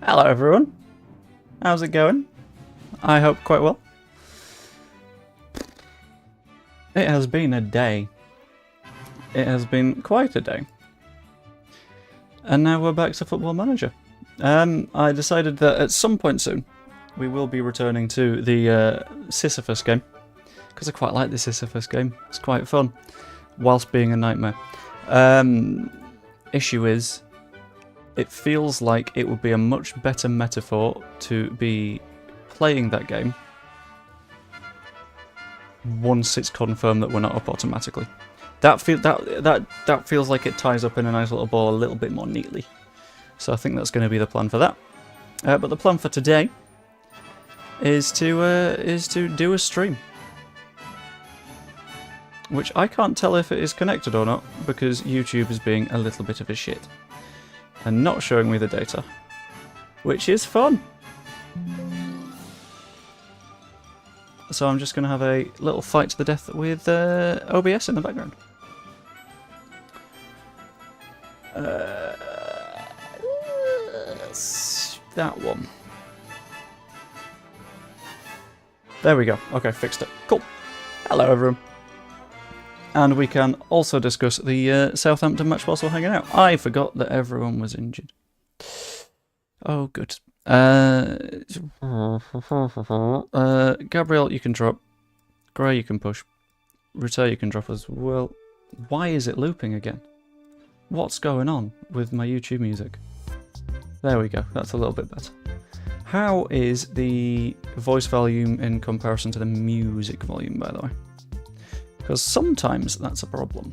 Hello everyone, how's it going? I hope quite well. It has been a day. It has been quite a day. And now we're back to Football Manager. I decided that at some point soon we will be returning to the Sisyphus game. Because I quite like the Sisyphus game, it's quite fun, whilst being a nightmare. Issue is, it feels like it would be a much better metaphor to be playing that game once it's confirmed that we're not up automatically. That feels like it ties up in a nice little ball a little bit more neatly. So I think that's going to be the plan for that. But the plan for today is to do a stream, which I can't tell if it is connected or not because YouTube is being a little bit of a shit and not showing me the data, which is fun. So I'm just going to have a little fight to the death with OBS in the background. That one. There we go. Okay, fixed it. Cool. Hello everyone. And we can also discuss the Southampton match whilst we're hanging out. I forgot that everyone was injured. Oh, good. Gabriel, you can drop. Gray, you can push. Rutter, you can drop as well. Why is it looping again? What's going on with my YouTube music? There we go. That's a little bit better. How is the voice volume in comparison to the music volume, by the way? Because sometimes that's a problem.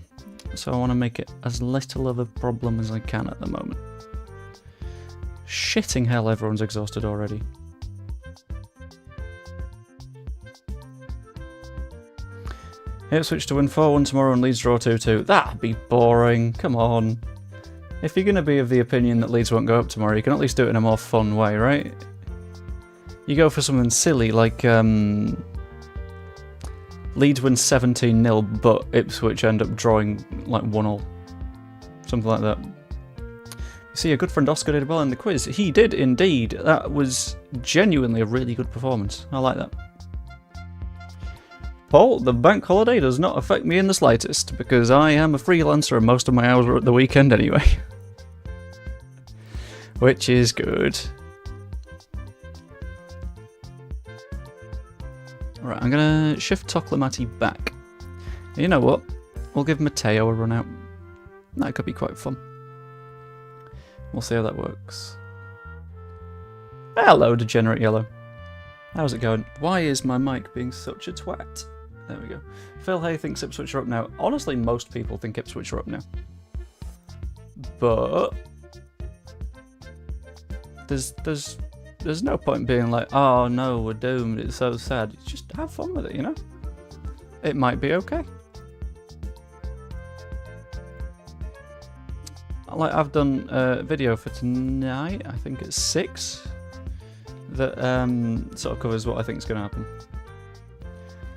So I want to make it as little of a problem as I can at the moment. Shitting hell, everyone's exhausted already. Ipswich to win 4-1 tomorrow and Leeds draw 2-2. That'd be boring. Come on. If you're going to be of the opinion that Leeds won't go up tomorrow, you can at least do it in a more fun way, right? You go for something silly like Leeds win 17-0, but Ipswich end up drawing like 1-1. Something like that. You see, a good friend Oscar did well in the quiz. He did indeed. That was genuinely a really good performance. I like that. Paul, the bank holiday does not affect me in the slightest, because I am a freelancer and most of my hours are at the weekend anyway. Which is good. Right, I'm going to shift Toklamati back. You know what? We'll give Matteo a run out. That could be quite fun. We'll see how that works. Hello, Degenerate Yellow. How's it going? Why is my mic being such a twat? There we go. Phil Hay thinks Ipswich are up now. Honestly, most people think Ipswich are up now. But there's no point being like, oh no, we're doomed, it's so sad. Just have fun with it, you know? It might be okay. Like, I've done a video for tonight, I think it's 6, that sort of covers what I think is going to happen.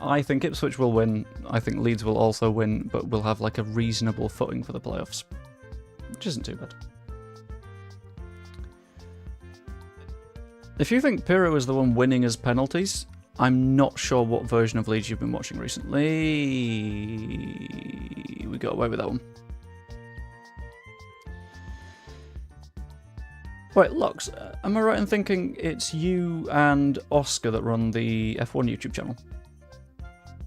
I think Ipswich will win, I think Leeds will also win, but we'll have like a reasonable footing for the playoffs, which isn't too bad. If you think Pirro is the one winning as penalties, I'm not sure what version of Leeds you've been watching recently. We got away with that one. Wait, Lux, am I right in thinking it's you and Oscar that run the F1 YouTube channel?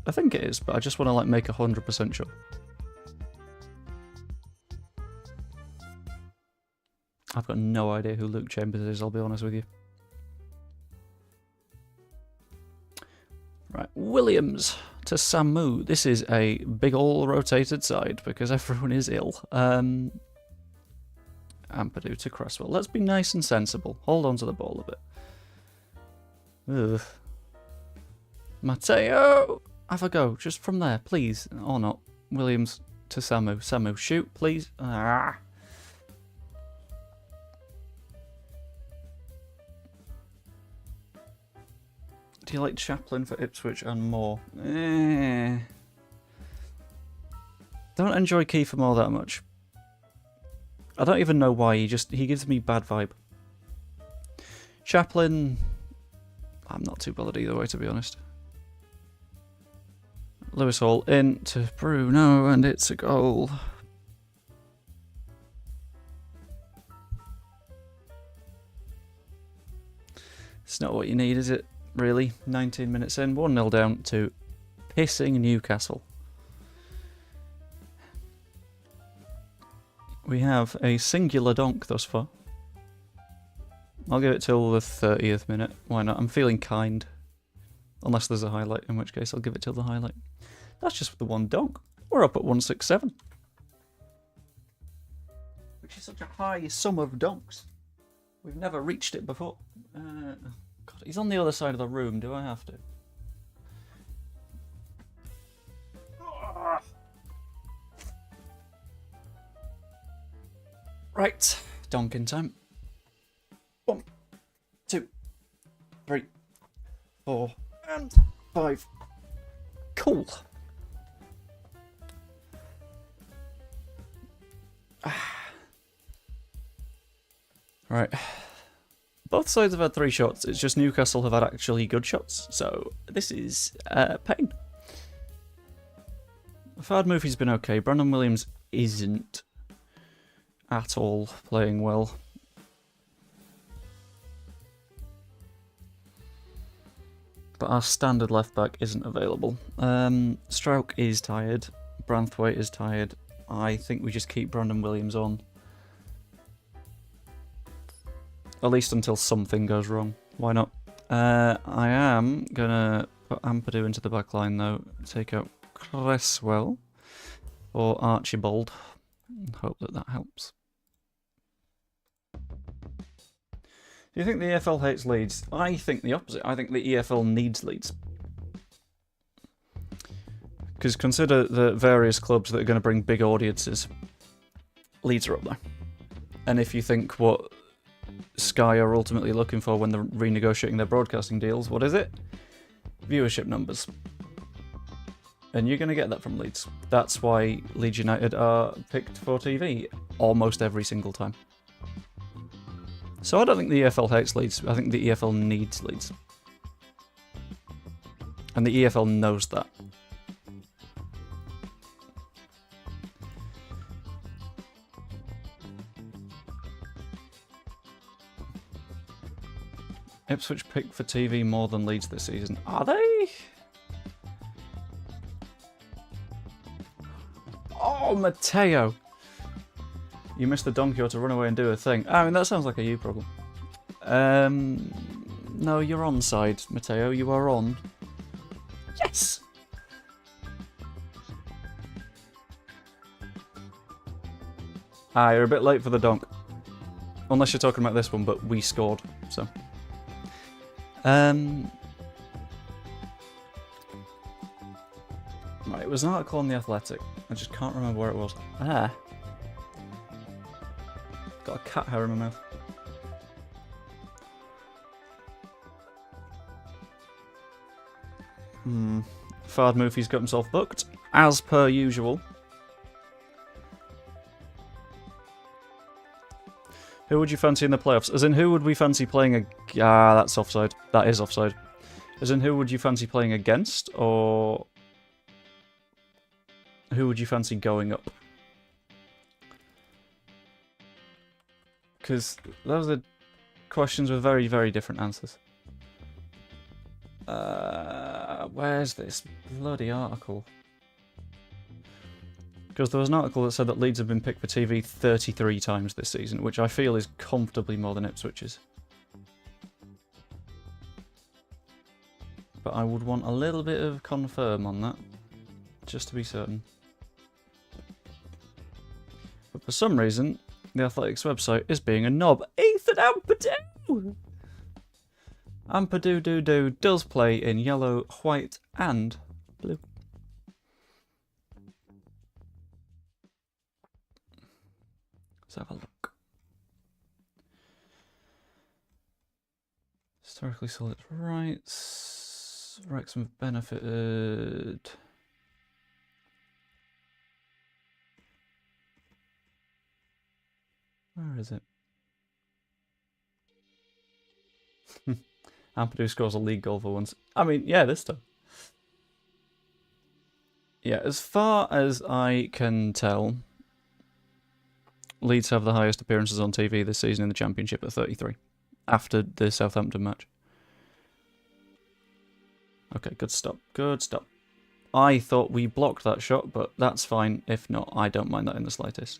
I think it is, but I just want to like make 100% sure. I've got no idea who Luke Chambers is, I'll be honest with you. Right, Williams to Samu. This is a big ol' rotated side because everyone is ill. Ampadu to Cresswell. Let's be nice and sensible. Hold on to the ball a bit. Ugh. Matteo! Have a go, just from there, please. Or not. Williams to Samu. Samu, shoot, please. Ah. Do you like Chaplin for Ipswich and Moore? Don't enjoy Kiefer Moore that much. I don't even know why, he gives me bad vibe. Chaplin, I'm not too bothered either way, to be honest. Lewis Hall into Bruno, and it's a goal. It's not what you need, is it? Really? 19 minutes in, 1-0 down to pissing Newcastle. We have a singular donk thus far. I'll give it till the 30th minute. Why not? I'm feeling kind. Unless there's a highlight, in which case I'll give it till the highlight. That's just the one donk. We're up at 167. Which is such a high sum of donks. We've never reached it before. God, he's on the other side of the room. Do I have to? Right. Donking time. 1, 2, 3, 4, and 5. Cool. Right. Both sides have had 3 shots. It's just Newcastle have had actually good shots. So this is pain. Fard Murphy's been okay. Brandon Williams isn't at all playing well. But our standard left back isn't available. Strauch is tired. Branthwaite is tired. I think we just keep Brandon Williams on. At least until something goes wrong. Why not? I am going to put Ampadu into the back line though. Take out Cresswell or Archibald. Hope that helps. Do you think the EFL hates Leeds? I think the opposite. I think the EFL needs Leeds. Because consider the various clubs that are going to bring big audiences. Leeds are up there. And if you think what Sky are ultimately looking for when they're renegotiating their broadcasting deals, what is it? Viewership numbers. And you're going to get that from Leeds. That's why Leeds United are picked for TV almost every single time. So I don't think the EFL hates Leeds. I think the EFL needs Leeds. And the EFL knows that. Ipswich picked for TV more than Leeds this season. Are they? Oh, Matteo. You missed the donkey or to run away and do a thing. I mean, that sounds like a you problem. No, you're on side, Matteo. You are on. Yes! Ah, you're a bit late for the donk. Unless you're talking about this one, but we scored, so. Right, it was an article on The Athletic. I just can't remember where it was. Ah. Got a cat hair in my mouth. Fard Murphy's got himself booked, as per usual. Who would you fancy in the playoffs? As in, who would we fancy playing a... Ah, that's offside. That is offside. As in, who would you fancy playing against, or... Who would you fancy going up? Because those are questions with very, very different answers. Where's this bloody article? Because there was an article that said that Leeds have been picked for TV 33 times this season, which I feel is comfortably more than Ipswich's. But I would want a little bit of confirm on that, just to be certain. But for some reason, the Athletics website is being a knob. Ethan Ampadu! Ampadu does play in yellow, white, and blue. Let's have a look. Historically solid rights. Wrexham have benefited. Where is it? Ampadu scores a league goal for once. I mean, yeah, this time. Yeah, as far as I can tell, Leeds have the highest appearances on TV this season in the Championship at 33, after the Southampton match. Okay, good stop. Good stop. I thought we blocked that shot, but that's fine. If not, I don't mind that in the slightest.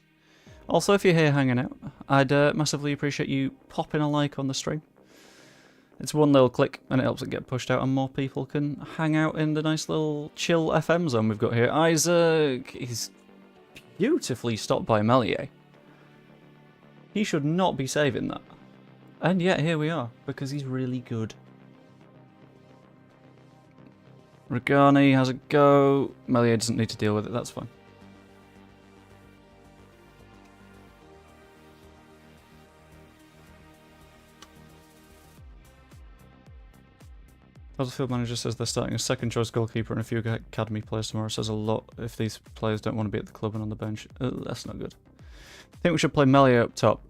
Also, if you're here hanging out, I'd massively appreciate you popping a like on the stream. It's one little click, and it helps it get pushed out, and more people can hang out in the nice little chill FM zone we've got here. Isaac is beautifully stopped by Melier. He should not be saving that. And yet, here we are, because he's really good. Regani has a go. Melier doesn't need to deal with it, that's fine. Huddersfield manager says they're starting a second choice goalkeeper and a few academy players tomorrow. Says a lot if these players don't want to be at the club and on the bench. That's not good. I think we should play Melier up top.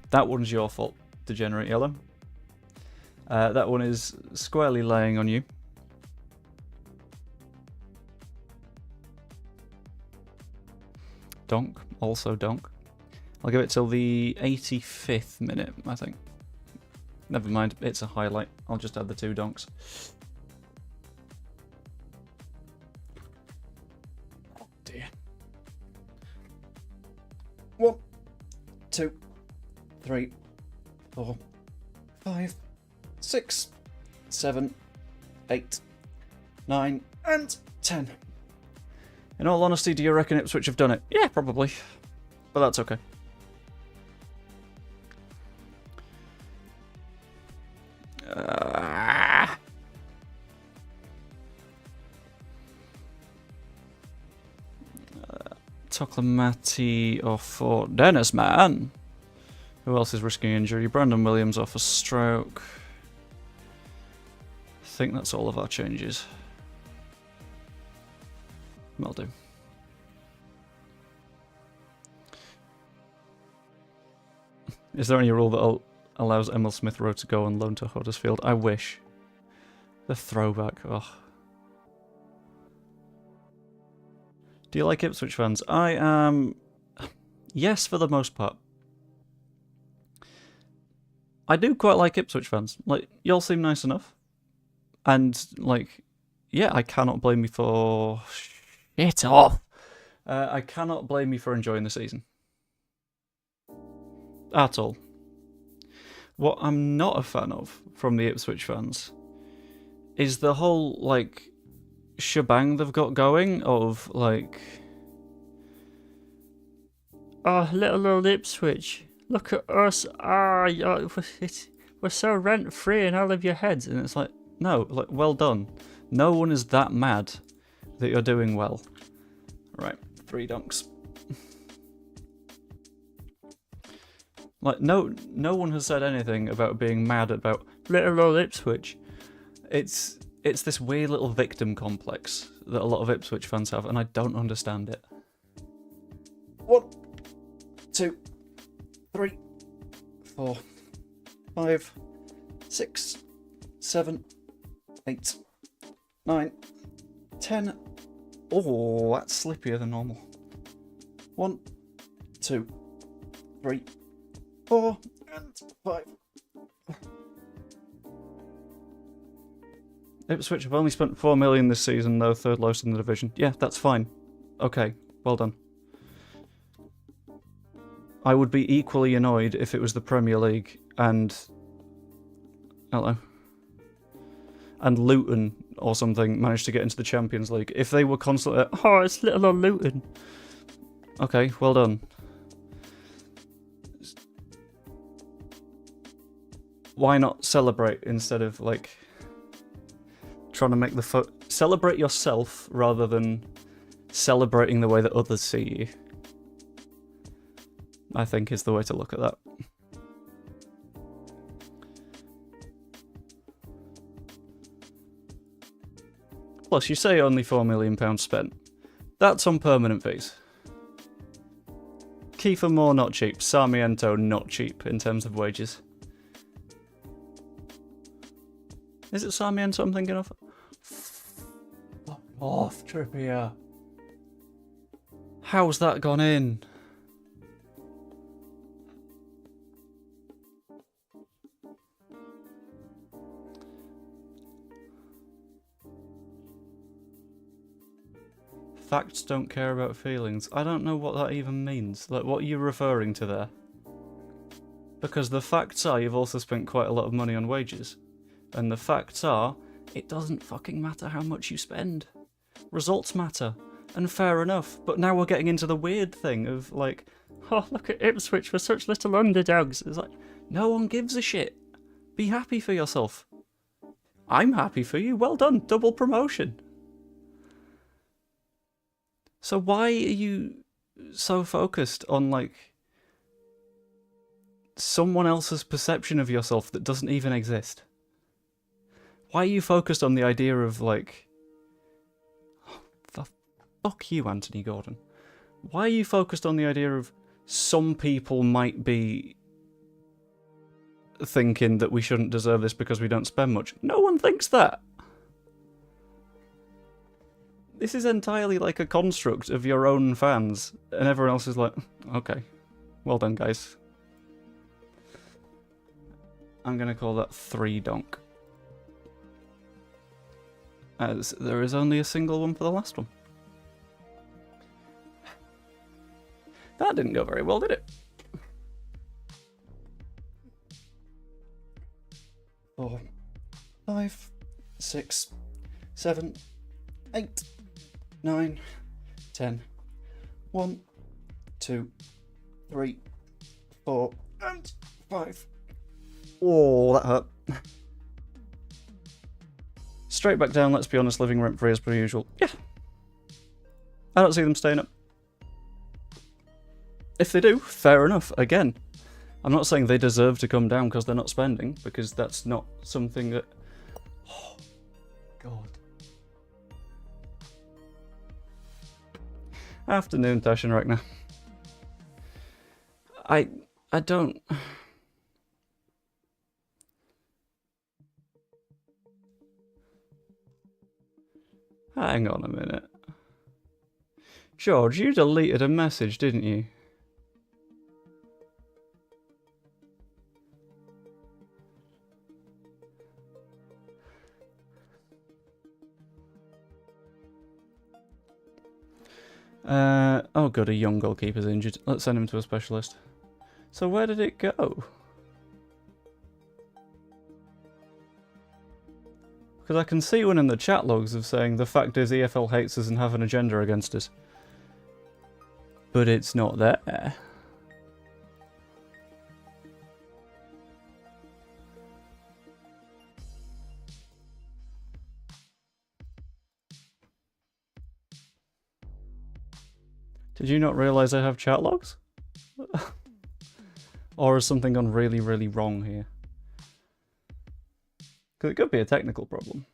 That one's your fault, Degenerate Yellow. That one is squarely laying on you. Donk, also donk. I'll give it till the 85th minute, I think. Never mind, it's a highlight. I'll just add the 2 donks. Oh dear. 1, 2, 3, 4, 5, 6, 7, 8, 9, and 10. In all honesty, do you reckon Ipswich have done it? Yeah, probably. But that's okay. Toklamati off for Dennis, man. Who else is risking injury? Brandon Williams off a stroke. I think that's all of our changes. Will do. Is there any rule that allows Emil Smith Rowe to go on loan to Huddersfield? I wish. The throwback. Oh. Do you like Ipswich fans? I am... yes, for the most part. I do quite like Ipswich fans. Like, y'all seem nice enough. And, like, yeah, I cannot blame you for... shit off! I cannot blame you for enjoying the season. At all. What I'm not a fan of from the Ipswich fans is the whole, like, shebang they've got going of, like... oh, little old Ipswich. Look at us. We're so rent-free in all of your heads. And it's like, no, like, well done. No one is that mad that you're doing well. Right, 3 dunks. Like, no one has said anything about being mad about little old Ipswich. It's this weird little victim complex that a lot of Ipswich fans have, and I don't understand it. 1, 2, 3, 4, 5, 6, 7, 8, 9, 10. Oh, that's slippier than normal. 1, 2, 3, 4, and 5. Ipswich have only spent 4 million this season, though, 3rd lowest in the division. Yeah, that's fine. Okay, well done. I would be equally annoyed if it was the Premier League and... hello. And Luton or something managed to get into the Champions League. If they were constantly... oh, it's little old Luton. Okay, well done. Why not celebrate instead of, like... trying to make the celebrate yourself rather than celebrating the way that others see you. I think is the way to look at that. Plus, you say only £4 million spent. That's on permanent fees. Kiefer Moore, not cheap. Sarmiento, not cheap in terms of wages. Is it Sarmiento I'm thinking of? Fuck off, Trippier. How's that gone in? Facts don't care about feelings. I don't know what that even means. Like, what are you referring to there? Because the facts are you've also spent quite a lot of money on wages. And the facts are, it doesn't fucking matter how much you spend. Results matter. And fair enough. But now we're getting into the weird thing of like, oh, look at Ipswich, we're such little underdogs. It's like, no one gives a shit. Be happy for yourself. I'm happy for you. Well done. Double promotion. So why are you so focused on, like, someone else's perception of yourself that doesn't even exist? Why are you focused on the idea of, like... Fuck you, Anthony Gordon. Why are you focused on the idea of some people might be thinking that we shouldn't deserve this because we don't spend much? No one thinks that! This is entirely like a construct of your own fans, and everyone else is like, okay, well done, guys. I'm gonna call that 3 donk. As there is only a single one for the last one. That didn't go very well, did it? 4, 5, 6, 7, 8, 9, 10, 1, 2, 3, 4, and 5. Oh, that hurt. Straight back down, let's be honest, living rent free as per usual. Yeah. I don't see them staying up. If they do, fair enough. Again, I'm not saying they deserve to come down because they're not spending, because that's not something that... Oh, God. Afternoon, Taschenrechner. I don't... Hang on a minute. George, you deleted a message, didn't you? Oh good, a young goalkeeper's injured. Let's send him to a specialist. So where did it go? Because I can see one in the chat logs of saying the fact is EFL hates us and have an agenda against us. But it's not there. Did you not realise I have chat logs? Or has something gone really, really wrong here? Because it could be a technical problem.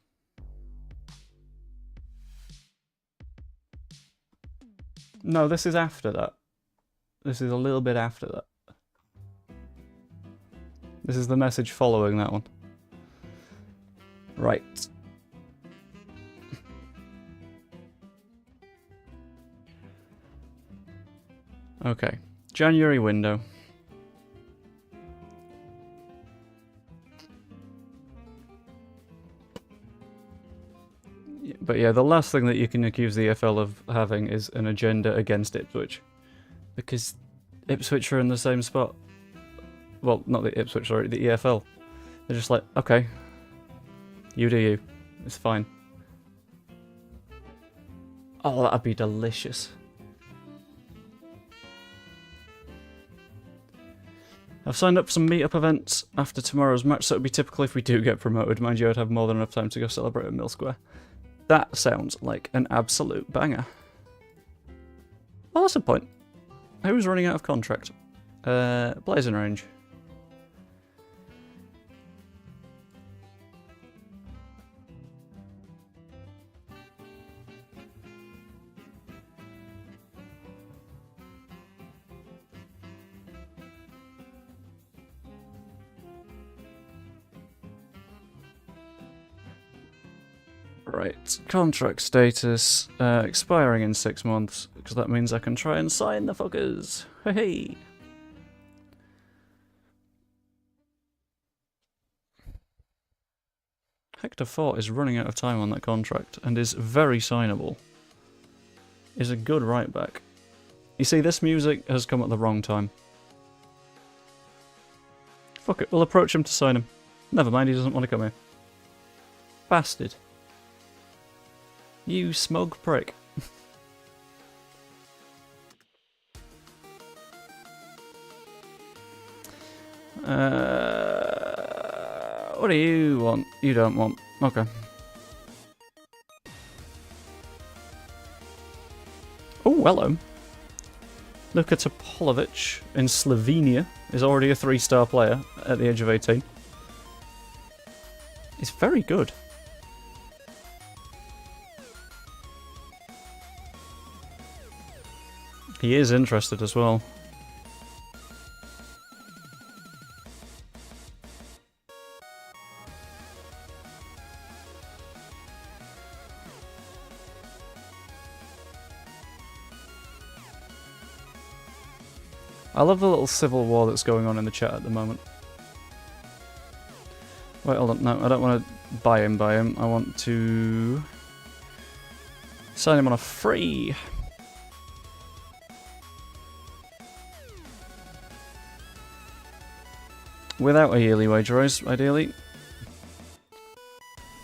No, this is after that. This is a little bit after that. This is the message following that one. Right. Okay. January window. But yeah, the last thing that you can accuse the EFL of having is an agenda against Ipswich. Because Ipswich are in the same spot. Well, not the Ipswich, sorry, the EFL. They're just like, okay, you do you. It's fine. Oh, that'd be delicious. I've signed up for some meet-up events after tomorrow's match, so it'd be typical if we do get promoted. Mind you, I'd have more than enough time to go celebrate at Mill Square. That sounds like an absolute banger. Well, that's a point. Who's running out of contract? Blazing Range. Right, contract status, expiring in 6 months, because that means I can try and sign the fuckers. Hey! Hector Fort is running out of time on that contract, and is very signable. Is a good right back. You see, this music has come at the wrong time. Fuck it, we'll approach him to sign him. Never mind, he doesn't want to come here. Bastard. You smug prick. What do you want? You don't want. Okay. Oh, hello. Luka Topolovic in Slovenia is already a 3-star player at the age of 18. He's very good. He is interested as well. I love the little civil war that's going on in the chat at the moment. Wait, hold on. No, I don't want to buy him. I want to sign him on a free. Without a yearly wage rise, ideally.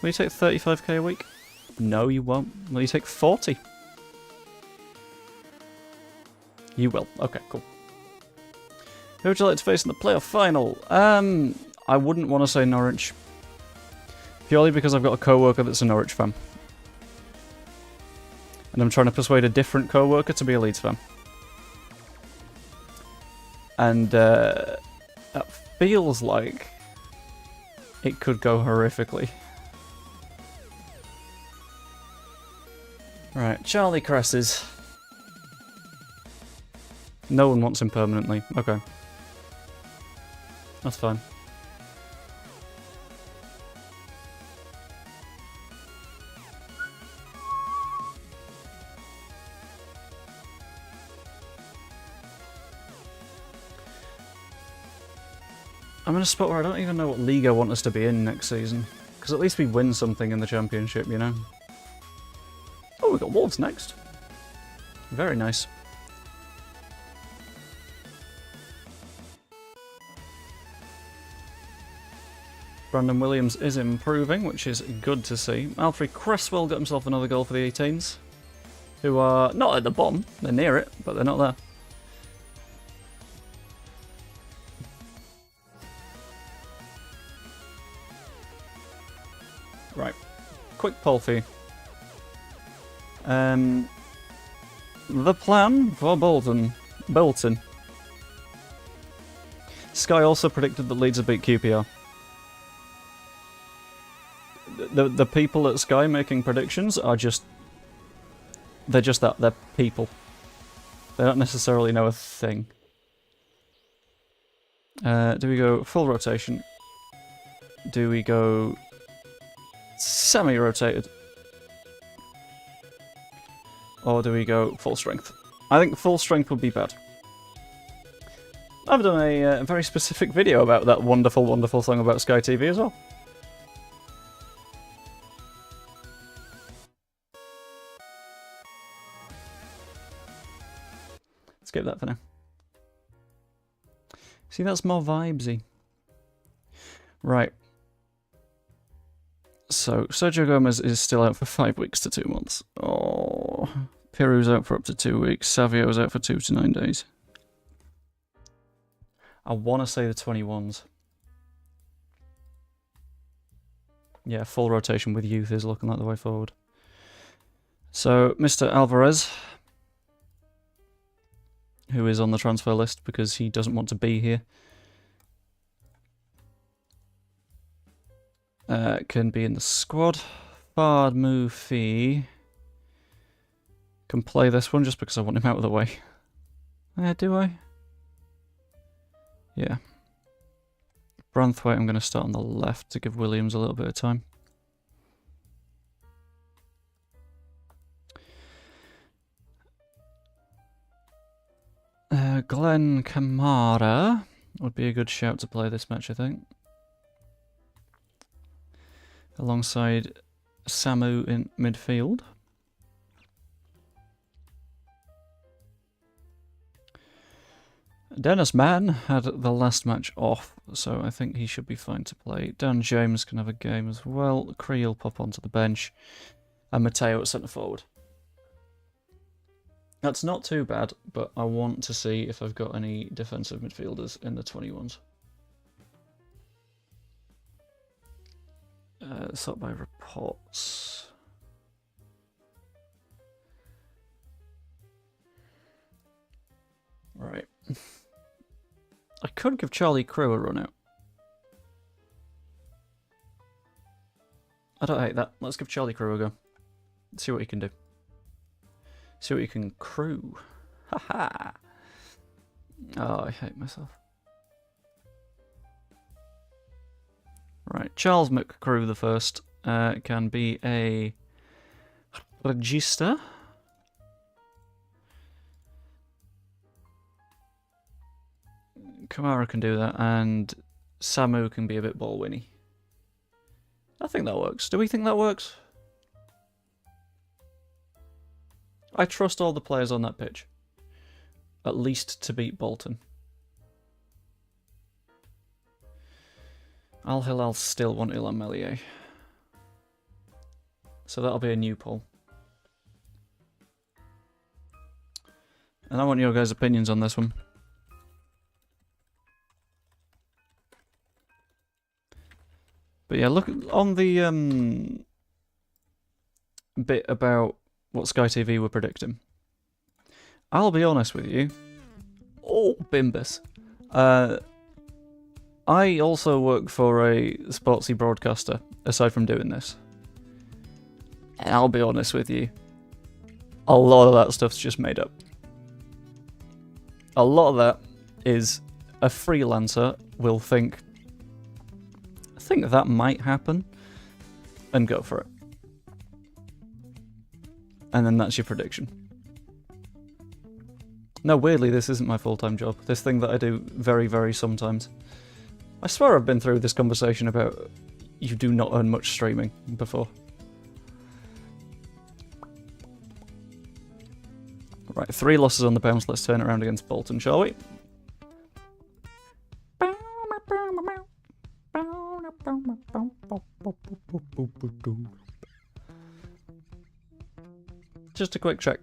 Will you take 35k a week? No, you won't. Will you take 40? You will. Okay, cool. Who would you like to face in the playoff final? I wouldn't want to say Norwich. Purely because I've got a co-worker that's a Norwich fan. And I'm trying to persuade a different co-worker to be a Leeds fan. And that feels like it could go horrifically. Right, Charlie Cresses. No one wants him permanently. Okay. That's fine. I'm in a spot where I don't even know what league I want us to be in next season. Because at least we win something in the championship, you know? Oh, we've got Wolves next. Very nice. Brandon Williams is improving, which is good to see. Alfred Cresswell got himself another goal for the 18s. Who are not at the bottom. They're near it, but they're not there. Right. Quick poll for you. The plan for Bolton. Sky also predicted that Leeds would beat QPR. The people at Sky making predictions are just... They're just that. They're people. They don't necessarily know a thing. Do we go full rotation? Do we go semi-rotated? Or do we go full strength? I think full strength would be bad. I've done a very specific video about that wonderful, wonderful song about Sky TV as well. Skip that for now. See, that's more vibesy. Right. So, Sergio Gomez is still out for 5 weeks to 2 months. Oh. Piru's out for up to 2 weeks. Savio's out for 2 to 9 days. I want to say the 21s. Yeah, full rotation with youth is looking like the way forward. So, Mr. Alvarez, who is on the transfer list because he doesn't want to be here, can be in the squad. Fard Mufi can play this one just because I want him out of the way. Do I? Yeah. Branthwaite I'm going to start on the left to give Williams a little bit of time. Glenn Kamara would be a good shout to play this match, I think. Alongside Samu in midfield. Dennis Mann had the last match off, so I think he should be fine to play. Dan James can have a game as well. Creel pop onto the bench. And Matteo at centre forward. That's not too bad, but I want to see if I've got any defensive midfielders in the 21s. Sort by reports. Right. I could give Charlie Crew a run out. I don't hate that. Let's give Charlie Crew a go. See what he can do. See what you can crew. Haha. Oh, I hate myself. Right, Charles McCrew the first can be a regista. Kamara can do that, and Samu can be a bit ball-winny. I think that works. Do we think that works? I trust all the players on that pitch. At least to beat Bolton. Al Hilal still want Ilham Melier. So that'll be a new poll. And I want your guys' opinions on this one. But yeah, look on the bit about what Sky TV were predicting. I'll be honest with you. Oh, Bimbus. I also work for a sportsy broadcaster, aside from doing this. And I'll be honest with you. A lot of that stuff's just made up. A lot of that is a freelancer will think, I think that might happen, and go for it. And then that's your prediction. No, weirdly, this isn't my full-time job. This thing that I do very, very sometimes. I swear I've been through this conversation about you do not earn much streaming before. Right, 3 losses on the bounce. Let's turn it around against Bolton, shall we? Just a quick check.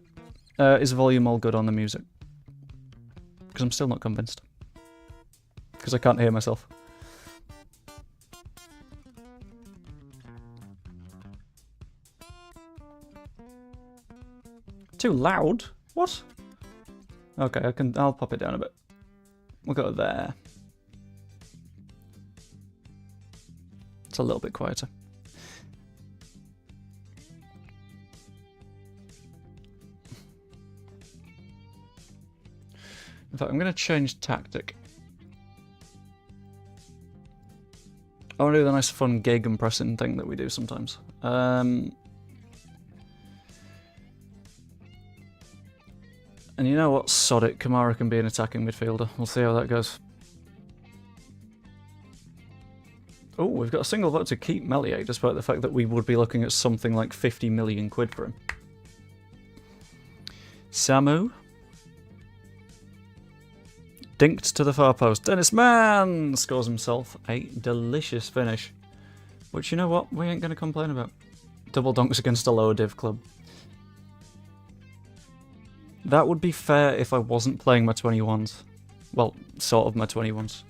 Is volume all good on the music? Because I'm still not convinced. Because I can't hear myself. Too loud? What? Okay, I'll pop it down a bit. We'll go there. It's a little bit quieter. In fact, I'm going to change tactic. I want to do the nice fun gegenpressing thing that we do sometimes. And you know what? Sod it. Kamara can be an attacking midfielder. We'll see how that goes. Oh, we've got a single vote to keep Melier, despite the fact that we would be looking at something like 50 million quid for him. Samu. Dinked to the far post. Dennis Mann scores himself a delicious finish. Which, you know what? We ain't going to complain about. Double donks against a lower div club. That would be fair if I wasn't playing my 21s. Well, sort of my 21s.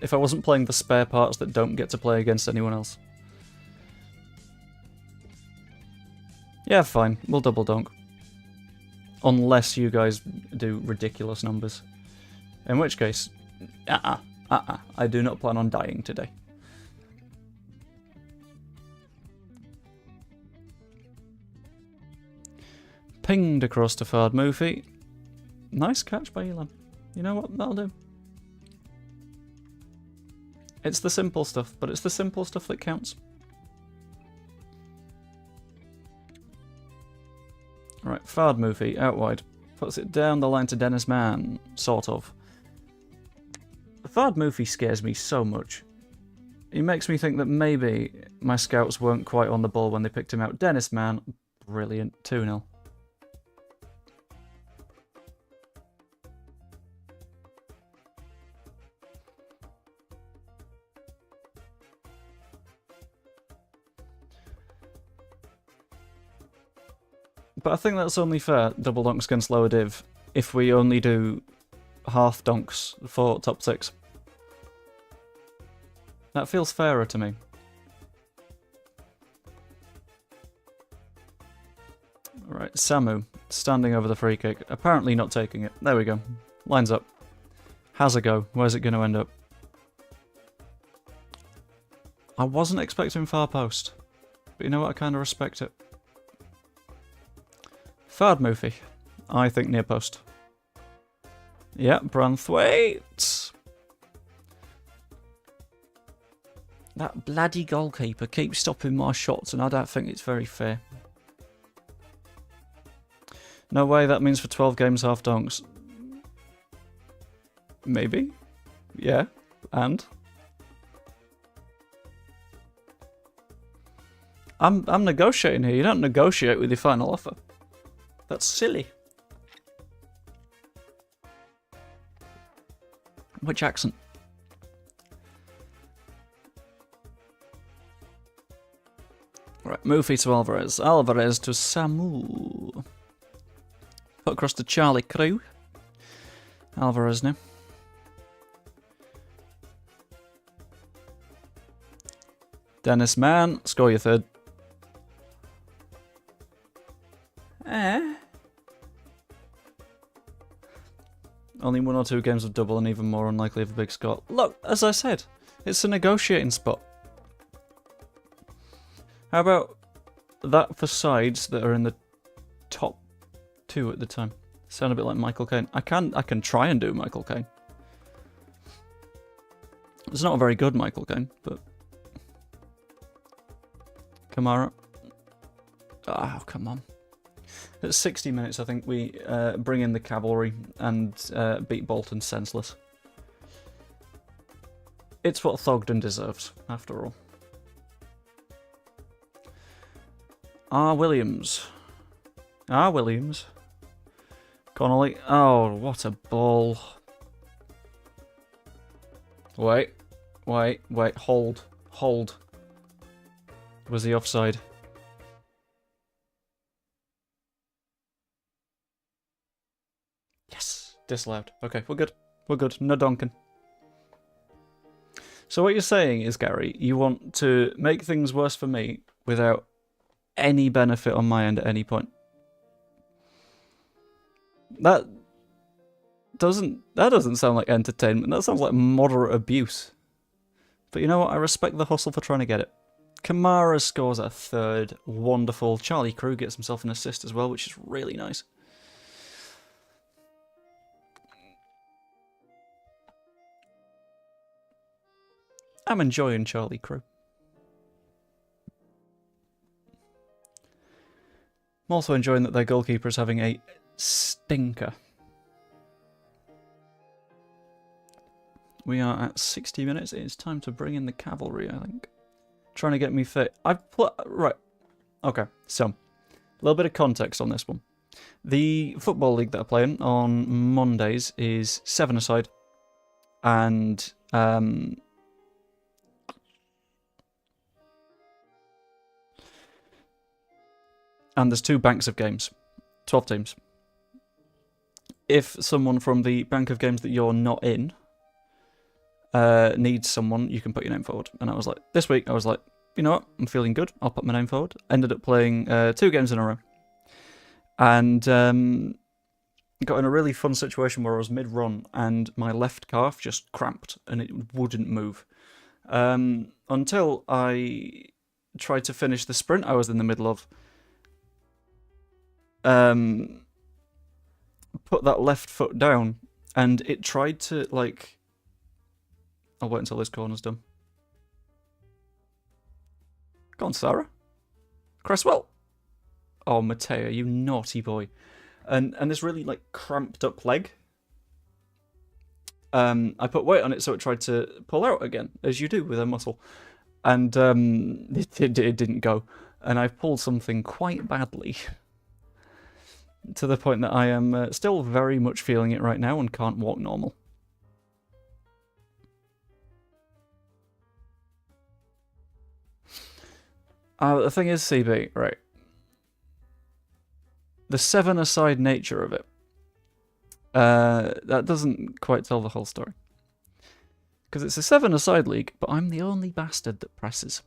If I wasn't playing the spare parts that don't get to play against anyone else. Yeah, fine. We'll double donk. Unless you guys do ridiculous numbers. In which case, I do not plan on dying today. Pinged across to Fard Moofy. Nice catch by Elan. You know what? That'll do. It's the simple stuff, but it's the simple stuff that counts. Right, Fard Moofy, out wide. Puts it down the line to Dennis Mann, sort of. Third Moofy scares me so much. He makes me think that maybe my scouts weren't quite on the ball when they picked him out. Dennis Mann, brilliant, 2-0. But I think that's only fair, double donks against lower div, if we only do half donks for top 6. That feels fairer to me. Right, Samu, standing over the free kick, apparently not taking it. There we go. Lines up. Has a go. Where's it going to end up? I wasn't expecting far post, but you know what? I kind of respect it. Third Moofy. I think near post. Yeah, Branthwaite. That bloody goalkeeper keeps stopping my shots, and I don't think it's very fair. No way, that means for 12 games half donks. Maybe. Yeah, and? I'm negotiating here. You don't negotiate with your final offer. That's silly. Which accent? Right, Moofy to Alvarez. Alvarez to Samu. Put across to Charlie Crew. Alvarez now. Dennis Mann, score your third. Only 1 or 2 games of double and even more unlikely of a big score. Look, as I said, it's a negotiating spot. How about that for sides that are in the top 2 at the time? Sound a bit like Michael Caine. I can try and do Michael Caine. It's not a very good Michael Caine, but Kamara. Oh, come on. At 60 minutes, I think we bring in the cavalry and beat Bolton senseless. It's what Thogden deserves, after all. Williams. Williams. Connolly. Oh, what a ball. Wait. Hold. Was he offside? Yes. Disallowed. Okay, we're good. We're good. No donking. So what you're saying is, Gary, you want to make things worse for me without any benefit on my end at any point. That doesn't sound like entertainment. That sounds like moderate abuse. But you know what? I respect the hustle for trying to get it. Kamara scores a third. Wonderful. Charlie Crew gets himself an assist as well, which is really nice. I'm enjoying Charlie Crew. I'm also enjoying that their goalkeeper is having a stinker. We are at 60 minutes. It is time to bring in the cavalry, I think. Trying to get me fit. Right. Okay, so a little bit of context on this one. The football league that I play in on Mondays is 7-a-side, and there's 2 banks of games, 12 teams. If someone from the bank of games that you're not in needs someone, you can put your name forward. And I was like, this week, I was like, you know what, I'm feeling good, I'll put my name forward. Ended up playing 2 games in a row. And got in a really fun situation where I was mid-run and my left calf just cramped and it wouldn't move. Until I tried to finish the sprint I was in the middle of. Put that left foot down, and it tried to, like... I'll wait until this corner's done. Go on, Sarah. Cresswell. Oh, Matteo, you naughty boy. and this really like cramped up leg. I put weight on it so it tried to pull out again, as you do with a muscle, and it didn't go, and I pulled something quite badly. To the point that I am still very much feeling it right now and can't walk normal. The thing is, CB, right, the 7-a-side nature of it, that doesn't quite tell the whole story. Because it's a 7-a-side league, but I'm the only bastard that presses.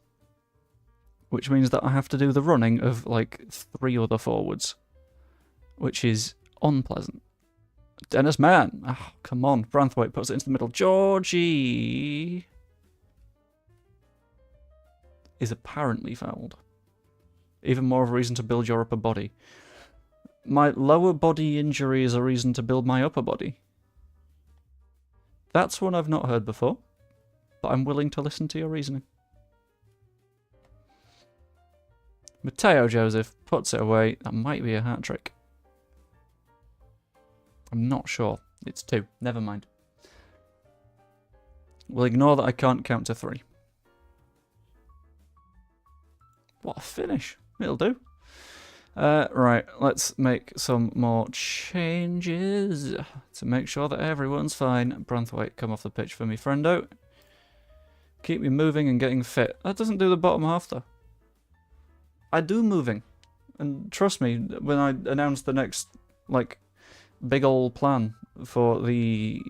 Which means that I have to do the running of, like, 3 other forwards. Which is unpleasant. Dennis Mann! Oh, come on. Branthwaite puts it into the middle. Georgie is apparently fouled. Even more of a reason to build your upper body. My lower body injury is a reason to build my upper body. That's one I've not heard before, but I'm willing to listen to your reasoning. Matteo Joseph puts it away. That might be a hat-trick. I'm not sure. It's 2. Never mind. We'll ignore that I can't count to 3. What a finish. It'll do. Right, let's make some more changes to make sure that everyone's fine. Branthwaite, come off the pitch for me, friendo. Keep me moving and getting fit. That doesn't do the bottom half, though. I do moving. And trust me, when I announce the next, like, big old plan for the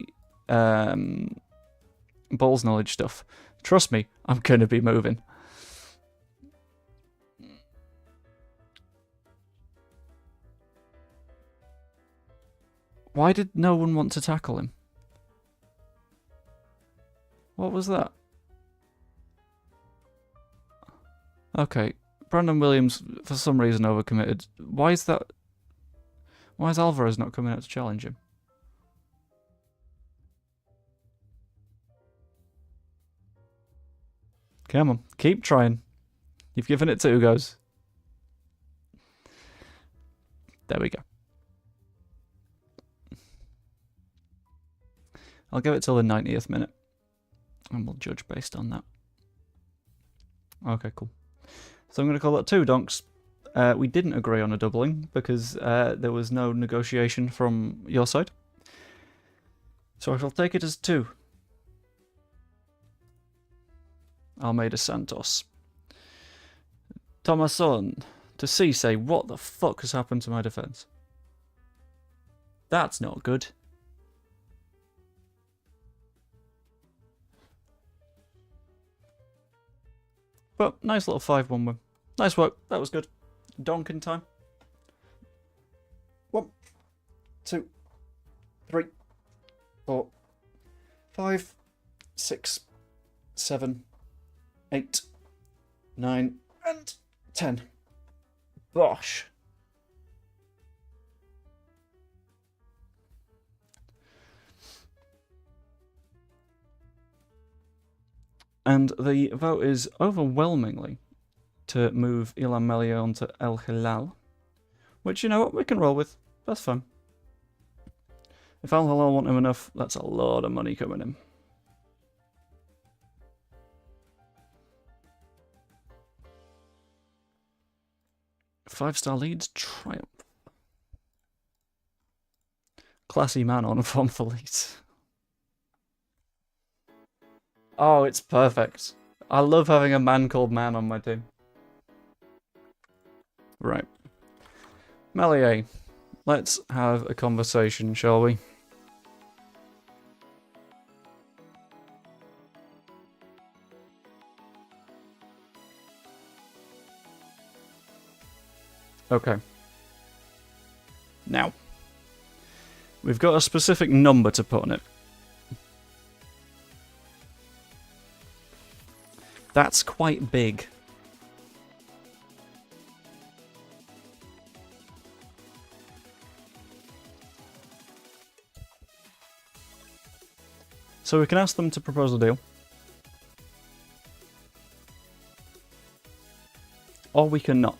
balls knowledge stuff, trust me, I'm going to be moving. Why did no one want to tackle him? What was that? Okay, Brandon Williams, for some reason, overcommitted. Why is that? Why is Alvarez not coming out to challenge him? Come on, keep trying. You've given it 2 goes. There we go. I'll give it till the 90th minute, and we'll judge based on that. Okay, cool. So I'm going to call that 2 donks. We didn't agree on a doubling, because there was no negotiation from your side. So I shall take it as 2. Almeida Santos. Thomason to Cisse. What the fuck has happened to my defence? That's not good. But nice little 5-1 win. Nice work. That was good. Donkin time. 1, 2, 3, 4, 5, 6, 7, 8, 9, and 10. Bosh. And the vote is overwhelmingly to move Ilham Melia onto El Hilal. Which, you know what, we can roll with. That's fun. If Al Hilal want him enough, that's a lot of money coming in. Five-star Leeds triumph. Classy man on form for Leeds. Oh, it's perfect. I love having a man called Man on my team. Right. Melier, let's have a conversation, shall we? Okay. Now, we've got a specific number to put on it. That's quite big. So we can ask them to propose a deal. Or we can not.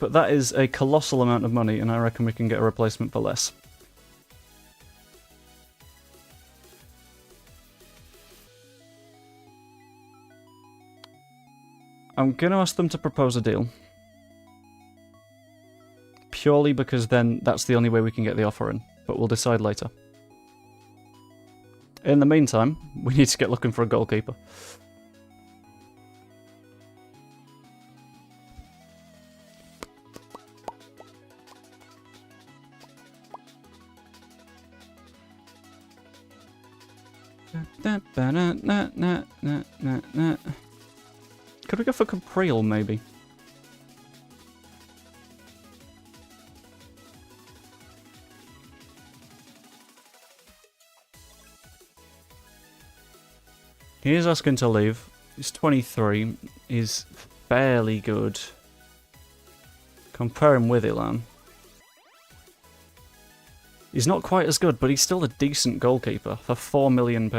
But that is a colossal amount of money, and I reckon we can get a replacement for less. I'm going to ask them to propose a deal. Purely because then that's the only way we can get the offer in. But we'll decide later. In the meantime, we need to get looking for a goalkeeper. Could we go for Capriel, maybe? He is asking to leave. He's 23. He's fairly good. Compare him with Ilan. He's not quite as good, but he's still a decent goalkeeper for £4 million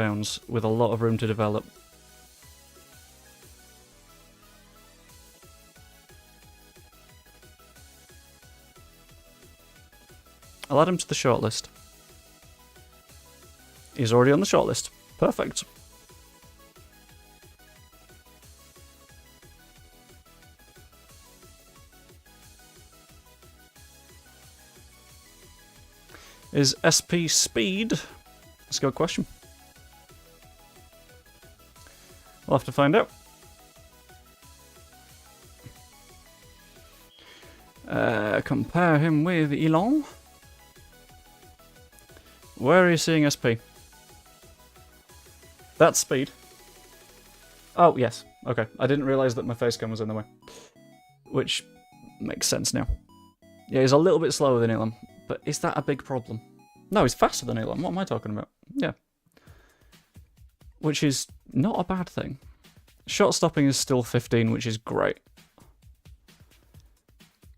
with a lot of room to develop. I'll add him to the shortlist. He's already on the shortlist. Perfect. Is SP speed? That's a good question. We'll have to find out. Compare him with Elon. Where are you seeing SP? That's speed. Oh, yes. Okay. I didn't realise that my face cam was in the way. Which makes sense now. Yeah, he's a little bit slower than Elon. But is that a big problem? No, he's faster than Elon. What am I talking about? Yeah. Which is not a bad thing. Shot stopping is still 15, which is great.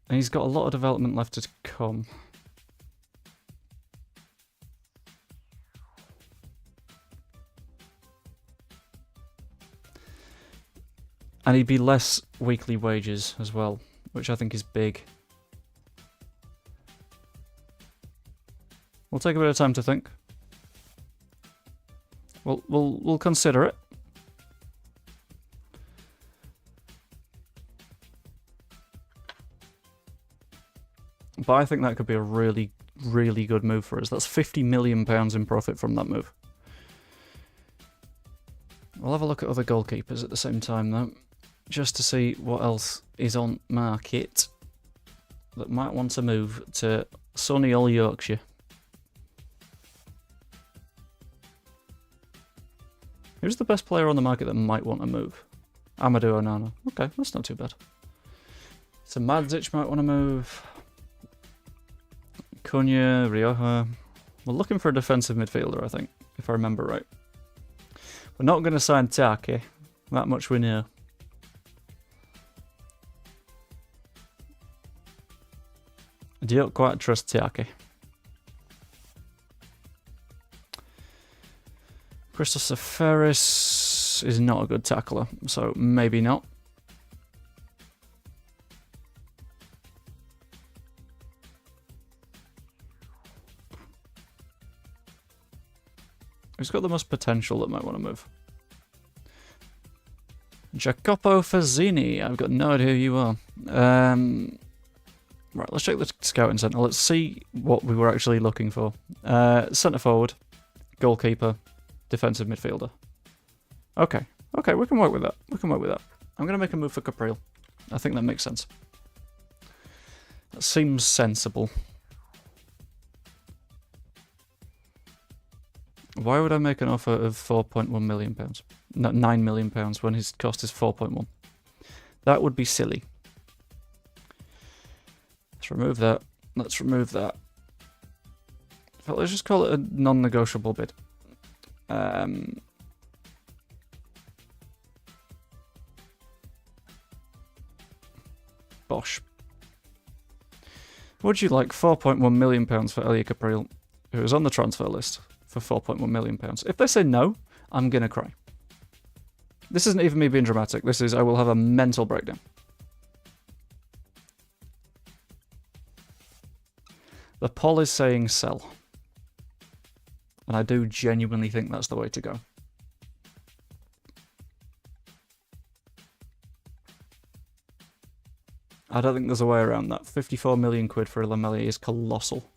And he's got a lot of development left to come. And he'd be less weekly wages as well, which I think is big. We'll take a bit of time to think. We'll consider it. But I think that could be a really, really good move for us. That's £50 million in profit from that move. We'll have a look at other goalkeepers at the same time, though, just to see what else is on market that might want to move to sunny old Yorkshire. Who's the best player on the market that might want to move? Amadou Onana. Okay, that's not too bad. So Madzic might want to move. Cunha, Rioja. We're looking for a defensive midfielder, I think, if I remember right. We're not going to sign Taki. That much we know. I don't quite trust Taki. Christopher Ferris is not a good tackler, so maybe not. Who's got the most potential that might want to move? Jacopo Fazzini. I've got no idea who you are. Right, let's check the scouting centre. Let's see what we were actually looking for. Centre forward, goalkeeper, defensive midfielder. Okay, we can work with that. I'm going to make a move for Capriel. I think that makes sense. That seems sensible. Why would I make an offer of £4.1 million? Not £9 million when his cost is 4.1. That would be silly. Let's remove that. Let's remove that. Let's just call it a non-negotiable bid. Bosh. Would you like £4.1 million for Elia Capriel, who is on the transfer list, for £4.1 million? If they say no, I'm going to cry. This isn't even me being dramatic. This is, I will have a mental breakdown. The poll is saying sell. And I do genuinely think that's the way to go. I don't think there's a way around that. 54 million quid for Lamela is colossal.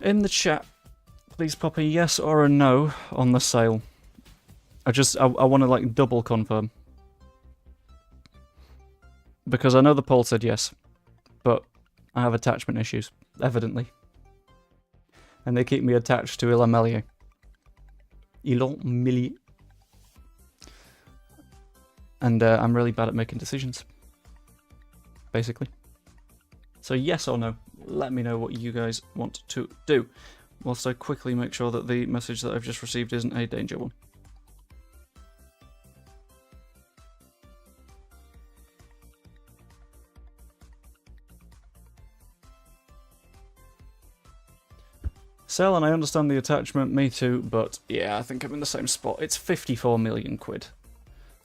In the chat, please pop a yes or a no on the sale. I want to like double confirm. Because I know the poll said yes, but I have attachment issues, evidently. And they keep me attached to Ilan Meslier. Ilan Meslier. And I'm really bad at making decisions. Basically. So yes or no, let me know what you guys want to do. Whilst I quickly make sure that the message that I've just received isn't a danger one. Sell, and I understand the attachment, me too, but yeah, I think I'm in the same spot. It's 54 million quid.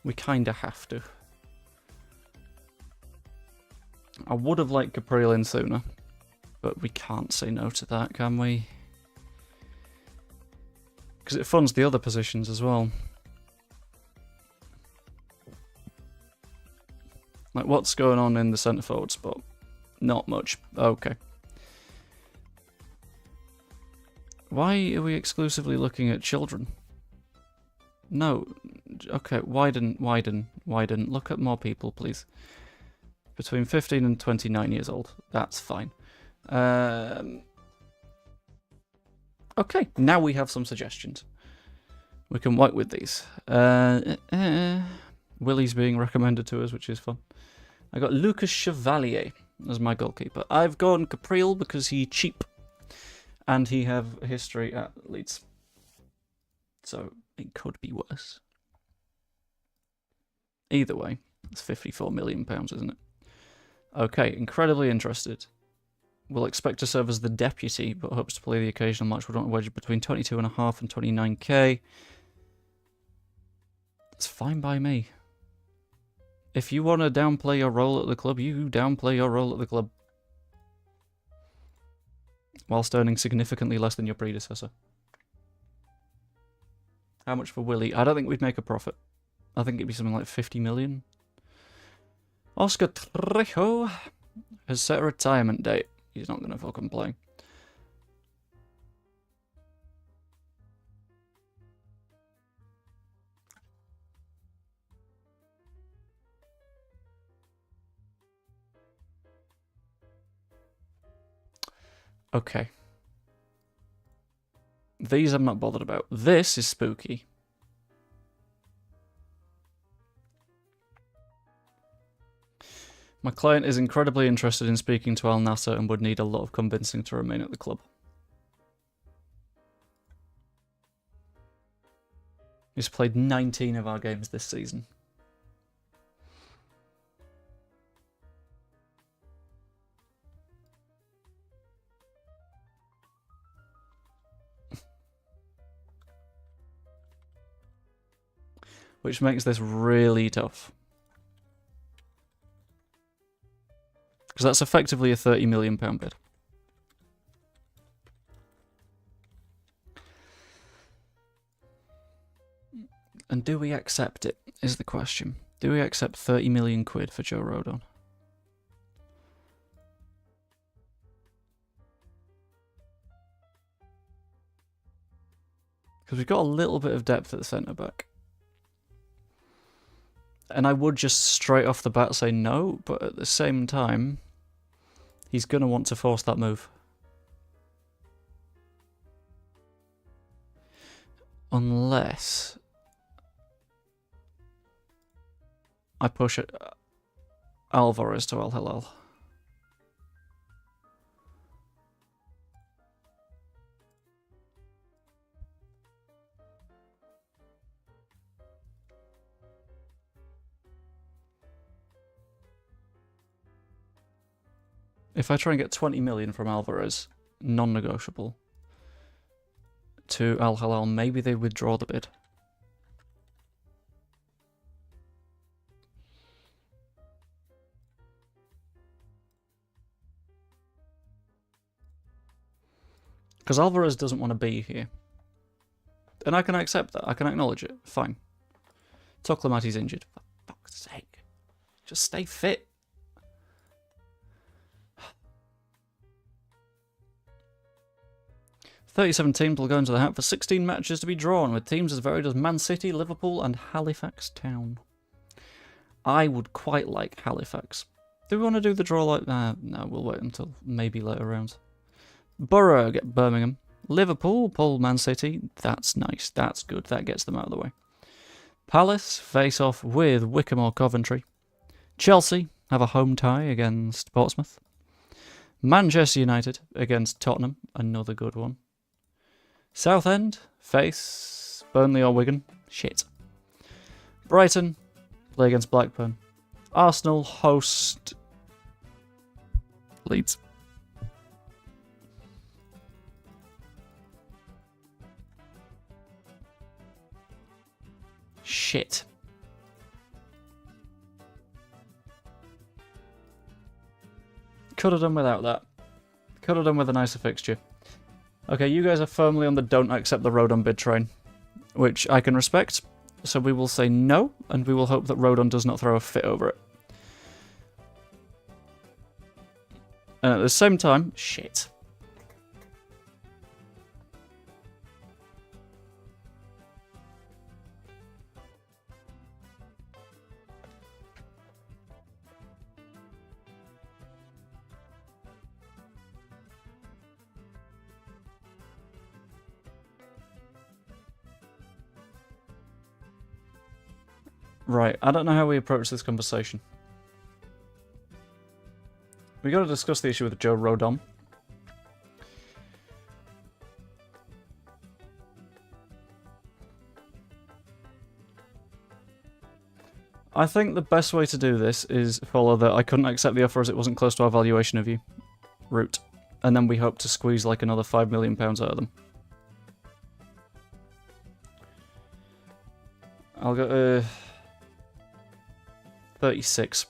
We kinda have to. I would have liked Gabriel in sooner, but we can't say no to that, can we? Because it funds the other positions as well. Like, what's going on in the centre forward spot? Not much. Okay. Why are we exclusively looking at children? No. Okay, widen. Look at more people, please. Between 15 and 29 years old. That's fine. Okay, now we have some suggestions. We can work with these. Willie's being recommended to us, which is fun. I got Lucas Chevalier as my goalkeeper. I've gone Capriel because he's cheap. And he have history at Leeds. So it could be worse. Either way, it's £54 million, isn't it? Okay, incredibly interested. Will expect to serve as the deputy, but hopes to play the occasional match. We don't wedge between 22.5 and 29k. It's fine by me. If you want to downplay your role at the club, you downplay your role at the club. Whilst earning significantly less than your predecessor. How much for Willie? I don't think we'd make a profit. I think it'd be something like 50 million. Oscar Trejo has set a retirement date. He's not going to fucking play. Okay. These I'm not bothered about. This is spooky. My client is incredibly interested in speaking to Al Nassr and would need a lot of convincing to remain at the club. He's played 19 of our games this season. Which makes this really tough. Because that's effectively a £30 million bid. And do we accept it, is the question. Do we accept 30 million quid for Joe Rodon? Because we've got a little bit of depth at the centre-back. And I would just straight off the bat say no, but at the same time, he's going to want to force that move. Unless I push it Alvarez to Al Hilal. If I try and get 20 million from Alvarez, non-negotiable, to Al Hilal, maybe they withdraw the bid. Because Alvarez doesn't want to be here. And I can accept that. I can acknowledge it. Fine. Toklamati's injured. For fuck's sake. Just stay fit. "37 teams will go into the hat for 16 matches to be drawn, with teams as varied as Man City, Liverpool, and Halifax Town." I would quite like Halifax. Do we want to do the draw like that? No, we'll wait until maybe later rounds. Borough get Birmingham. Liverpool pull Man City. That's nice. That's good. That gets them out of the way. Palace face off with Wycombe or Coventry. Chelsea have a home tie against Portsmouth. Manchester United against Tottenham. Another good one. Southend face Burnley or Wigan. Shit. Brighton play against Blackburn. Arsenal host Leeds. Shit. Could have done without that. Could have done with a nicer fixture. Okay, you guys are firmly on the don't accept the Rodon bid train, which I can respect. So we will say no, and we will hope that Rodon does not throw a fit over it. And at the same time, shit. Right, I don't know how we approach this conversation. We got to discuss the issue with Joe Rodon. I think the best way to do this is follow the "I couldn't accept the offer as it wasn't close to our valuation of you" route. And then we hope to squeeze like another £5 million out of them. I'll go 36.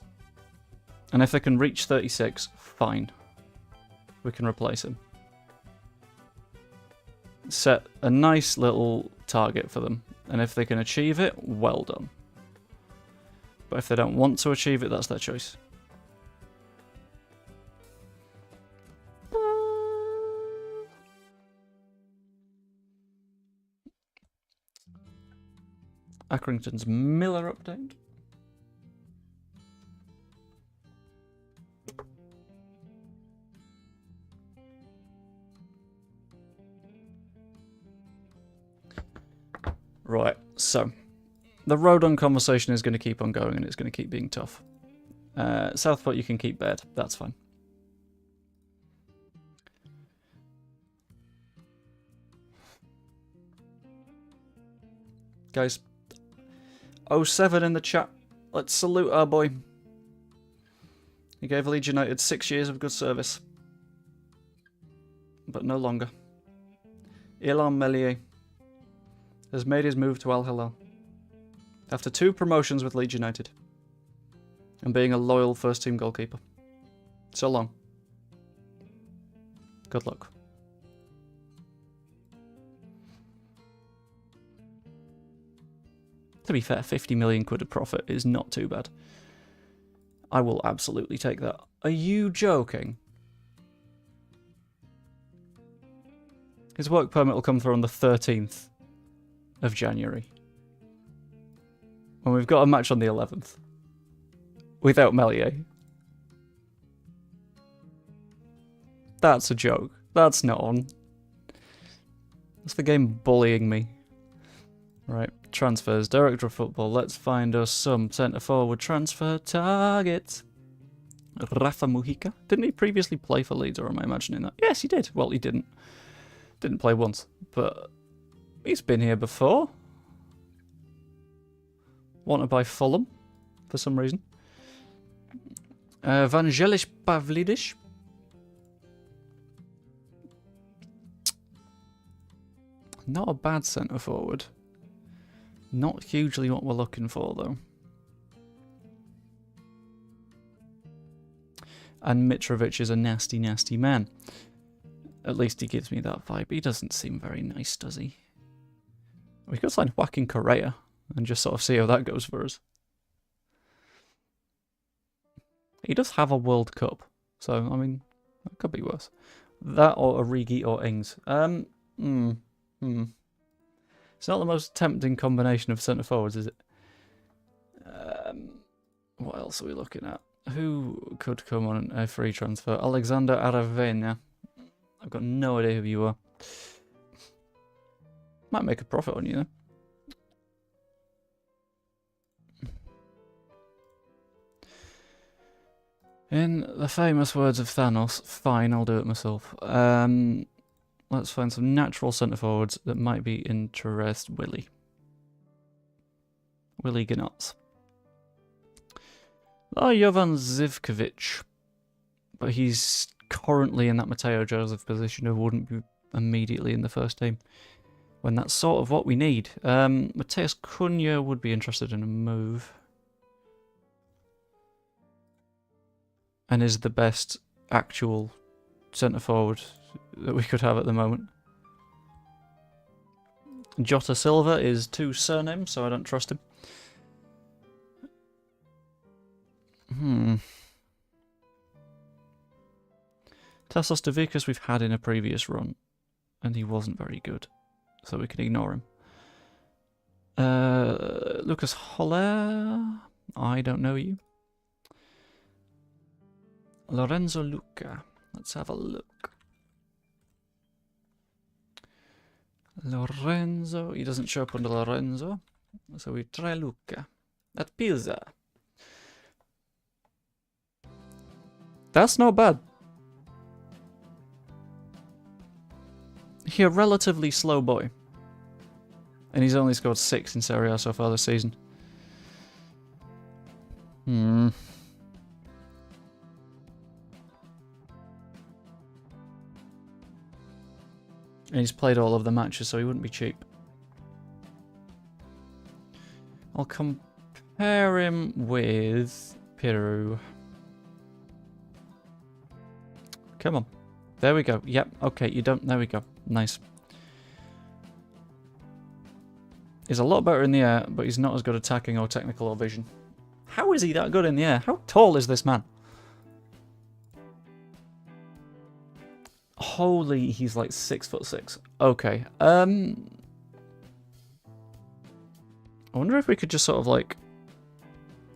And if they can reach 36, fine. We can replace him. Set a nice little target for them. And if they can achieve it, well done. But if they don't want to achieve it, that's their choice. Accrington's Miller update. Right, so the Rodon conversation is going to keep on going and it's going to keep being tough. Southport you can keep bed, that's fine. Guys, 07 in the chat, let's salute our boy. He gave Leeds United 6 years of good service. But no longer. Ilham Meslier has made his move to Al Hilal. After 2 promotions with Leeds United. And being a loyal first team goalkeeper. So long. Good luck. To be fair, 50 million quid of profit is not too bad. I will absolutely take that. Are you joking? His work permit will come through on the 13th of January. When we've got a match on the 11th. Without Meslier. That's a joke. That's not on. That's the game bullying me. Right, transfers. Director of Football. Let's find us some centre forward transfer target. Rafa Mujica. Didn't he previously play for Leeds, or am I imagining that? Yes, he did. Well, he didn't. Didn't play once, but he's been here before. Wanted by Fulham, for some reason. Vangelis Pavlidis. Not a bad centre forward. Not hugely what we're looking for, though. And Mitrovic is a nasty, nasty man. At least he gives me that vibe. He doesn't seem very nice, does he? We could sign Joaquin Correa and just sort of see how that goes for us. He does have a World Cup, so, I mean, that could be worse. That or Origi or Ings. It's not the most tempting combination of centre forwards, is it? What else are we looking at? Who could come on a free transfer? Alexander Aravena. I've got no idea who you are. Might make a profit on you, though. In the famous words of Thanos, fine, I'll do it myself. Let's find some natural centre forwards that might be interest. Willie Gnats. Oh, Jovan Zivkovic. But he's currently in that Mateo Joseph position who wouldn't be immediately in the first team. When that's sort of what we need. Mateus Cunha would be interested in a move. And is the best actual centre forward that we could have at the moment. Jota Silva is 2 surnames, so I don't trust him. Tassos Devikas we've had in a previous run, and he wasn't very good, so we can ignore him. Lucas Holler, I don't know you. Lorenzo Luca, let's have a look. Lorenzo, he doesn't show up under Lorenzo, so we try Luca. At Pisa. That's not bad. He's a relatively slow boy. And he's only scored 6 in Serie A so far this season. And he's played all of the matches, so he wouldn't be cheap. I'll compare him with Peru. Come on. There we go. Yep. Okay, you don't... There we go. Nice. He's a lot better in the air, but he's not as good attacking or technical or vision. How is he that good in the air? How tall is this man? Holy, he's like 6'6". Okay. I wonder if we could just sort of like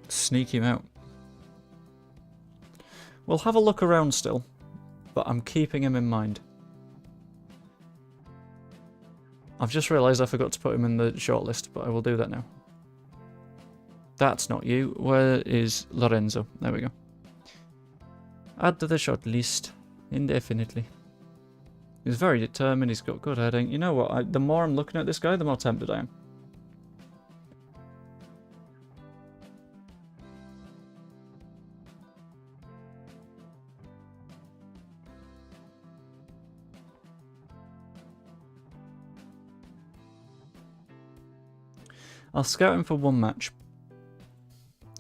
sneak him out. We'll have a look around still, but I'm keeping him in mind. I've just realised I forgot to put him in the shortlist, but I will do that now. That's not you. Where is Lorenzo? There we go. Add to the shortlist. Indefinitely. He's very determined, he's got good heading. You know what, the more I'm looking at this guy, the more tempted I am. I'll scout him for 1 match.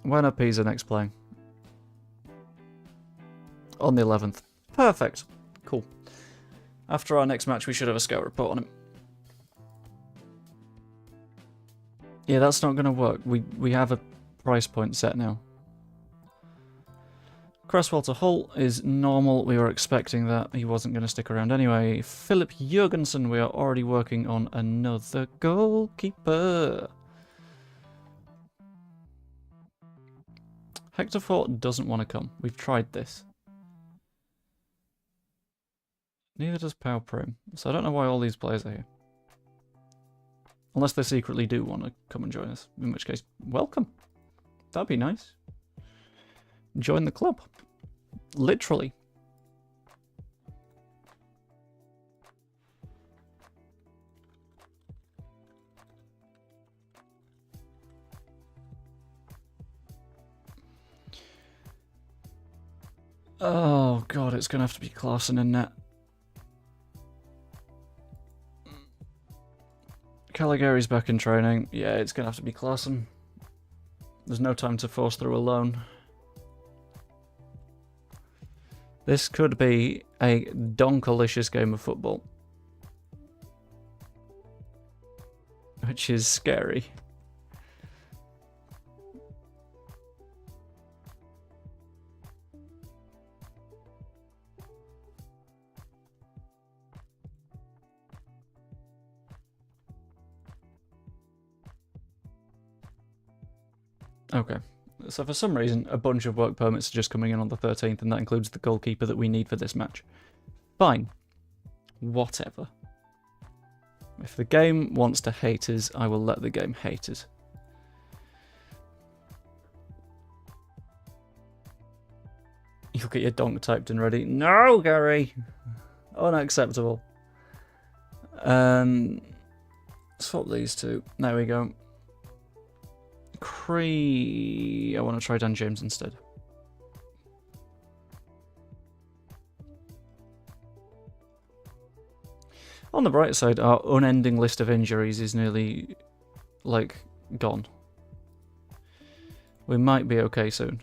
When are Pisa next playing? On the 11th. Perfect. Cool. After our next match, we should have a scout report on him. Yeah, that's not going to work. We have a price point set now. Cresswell to Hull is normal. We were expecting that. He wasn't going to stick around anyway. Philip Jurgensen, we are already working on another goalkeeper. Hector Fort doesn't want to come. We've tried this. Neither does Pau Prim. So I don't know why all these players are here. Unless they secretly do want to come and join us. In which case, welcome. That'd be nice. Join the club. Literally. Oh god, it's going to have to be Klaassen in net. Caligari's back in training. Yeah, it's going to have to be Klaassen. There's no time to force through a loan. This could be a donkalicious game of football. Which is scary. Okay, so for some reason, a bunch of work permits are just coming in on the 13th, and that includes the goalkeeper that we need for this match. Fine. Whatever. If the game wants to hate us, I will let the game hate us. You'll get your donk typed and ready. No, Gary! Unacceptable. Swap these two. There we go. I want to try Dan James instead. On the bright side, our unending list of injuries is nearly, like, gone. We might be okay soon.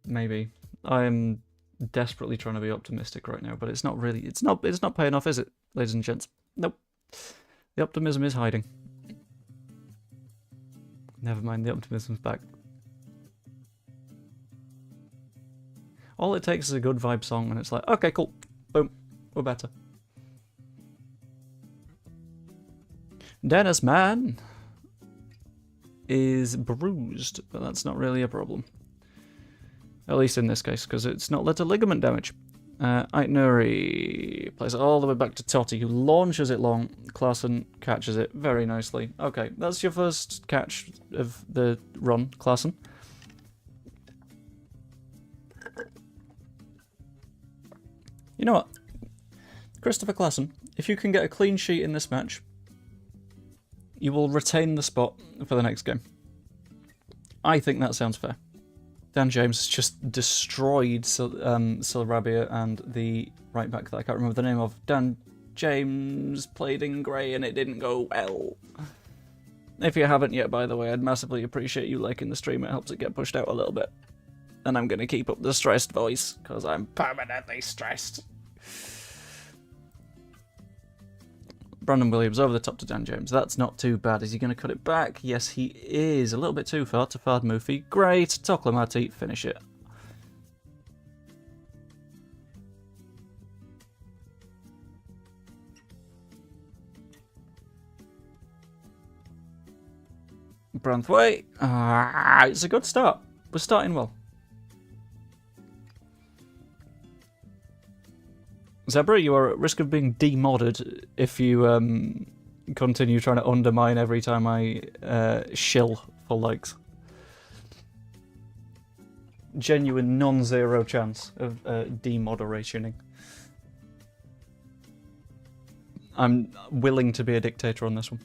Maybe. I am desperately trying to be optimistic right now, but it's not really. It's not paying off, is it, ladies and gents? Nope. The optimism is hiding. Never mind, the optimism's back. All it takes is a good vibe song, and it's like, okay, cool, boom, we're better. Dennis Man is bruised, but that's not really a problem. At least in this case, because it's not led to ligament damage. Aitnuri plays it all the way back to Totti, who launches it long. Klaassen catches it very nicely. Okay, that's your first catch of the run, Klaassen. You know what? Christopher Klaassen, if you can get a clean sheet in this match, you will retain the spot for the next game. I think that sounds fair. Dan James has just destroyed Sarabia and the right back that I can't remember the name of. Dan James played in grey and it didn't go well. If you haven't yet, by the way, I'd massively appreciate you liking the stream. It helps it get pushed out a little bit. And I'm going to keep up the stressed voice, because I'm permanently stressed. Brandon Williams over the top to Dan James. That's not too bad. Is he going to cut it back? Yes, he is. A little bit too far to Fard Mufi. Great. Toklamati, finish it. Branthwaite. It's a good start. We're starting well. Zebra, you are at risk of being demodded if you continue trying to undermine every time I shill for likes. Genuine non-zero chance of demoderationing. I'm willing to be a dictator on this one.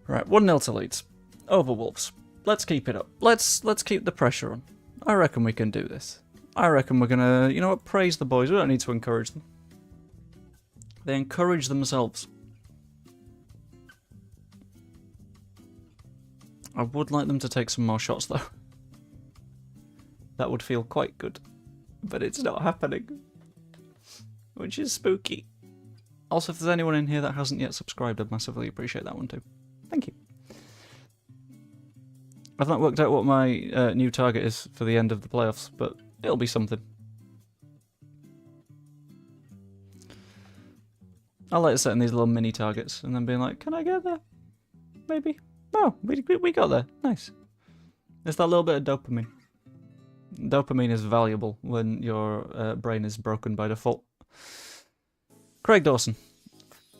Right, 1-0 to Leeds. Over Wolves. Let's keep it up. Let's keep the pressure on. I reckon we can do this. I reckon we're gonna, you know what, praise the boys. We don't need to encourage them. They encourage themselves. I would like them to take some more shots, though. That would feel quite good. But it's not happening. Which is spooky. Also, if there's anyone in here that hasn't yet subscribed, I'd massively appreciate that one too. Thank you. I've not worked out what my new target is for the end of the playoffs, but it'll be something. I like setting these little mini targets and then being like, can I get there? Maybe. Oh, we got there. Nice. It's that little bit of dopamine. Dopamine is valuable when your brain is broken by default. Craig Dawson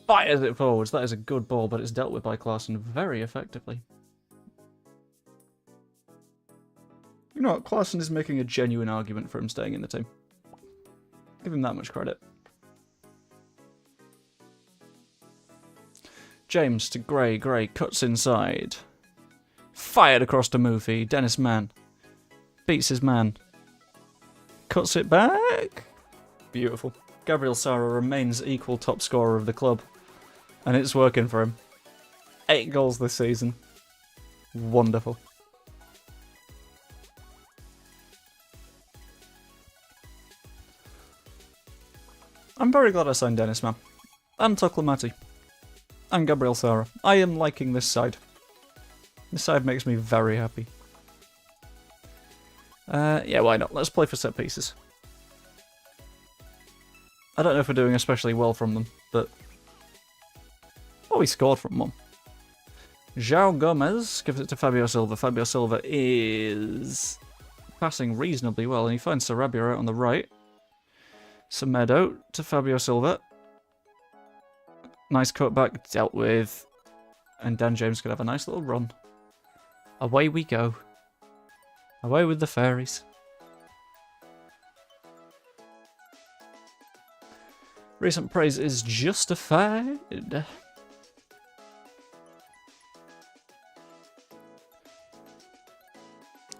fires it forwards. That is a good ball, but it's dealt with by Klaassen very effectively. You know what? Klaassen is making a genuine argument for him staying in the team. Give him that much credit. James to Gray. Gray cuts inside. Fired across to Mufi. Dennis Mann. Beats his man. Cuts it back. Beautiful. Gabriel Sara remains equal top scorer of the club. And it's working for him. 8 goals this season. Wonderful. I'm very glad I signed Dennis, man. And Toklamati. And Gabriel Sara. I am liking this side. This side makes me very happy. Yeah, why not? Let's play for set pieces. I don't know if we're doing especially well from them, but... Oh, he scored from one. João Gomez gives it to Fabio Silva. Fabio Silva is passing reasonably well, and he finds Sarabia out on the right. Semedo to Fabio Silva. Nice cutback, dealt with. And Dan James could have a nice little run. Away we go. Away with the fairies. Recent praise is justified.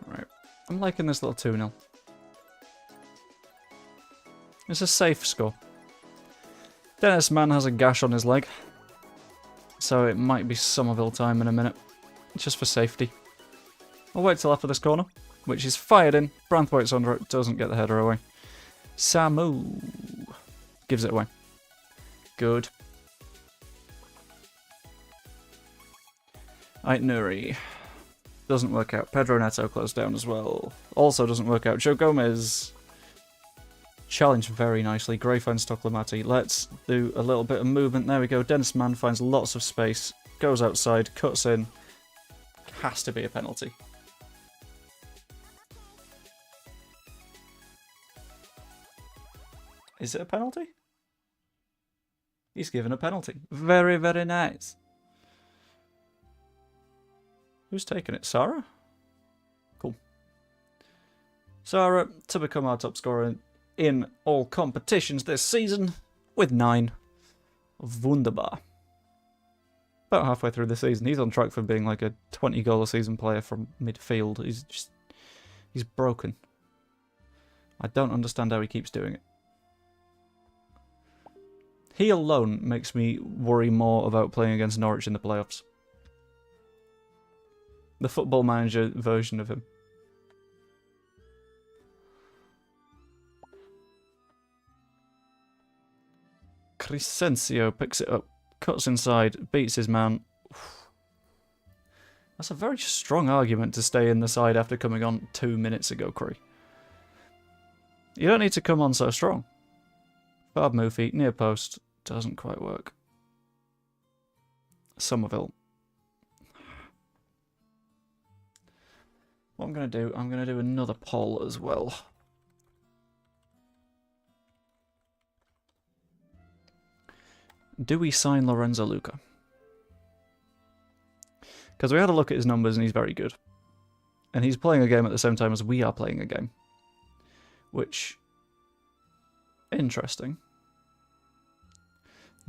Right. I'm liking this little 2-0. It's a safe score. Dennis Mann has a gash on his leg, so it might be Somerville time in a minute, just for safety. I'll wait till after this corner, which is fired in. Branthwaite's under it, doesn't get the header away. Samu gives it away. Good. Aitnuri. Doesn't work out. Pedro Neto closed down as well. Also doesn't work out. Joe Gomez. Challenged very nicely. Gray finds Toklamati. Let's do a little bit of movement. There we go. Dennis Mann finds lots of space. Goes outside. Cuts in. Has to be a penalty. Is it a penalty? He's given a penalty. Very, very nice. Who's taking it? Sara? Cool. Sara to become our top scorer in all competitions this season with 9. Wunderbar. About halfway through the season. He's on track for being like a 20 goal a season player from midfield. He's broken. I don't understand how he keeps doing it. He alone makes me worry more about playing against Norwich in the playoffs. The Football Manager version of him. Crescencio picks it up, cuts inside, beats his man. That's a very strong argument to stay in the side after coming on 2 minutes ago, Cree. You don't need to come on so strong. Barb Moofy, near post, doesn't quite work. Somerville. What I'm going to do another poll as well. Do we sign Lorenzo Luca? Because we had a look at his numbers and he's very good. And he's playing a game at the same time as we are playing a game. Which... interesting.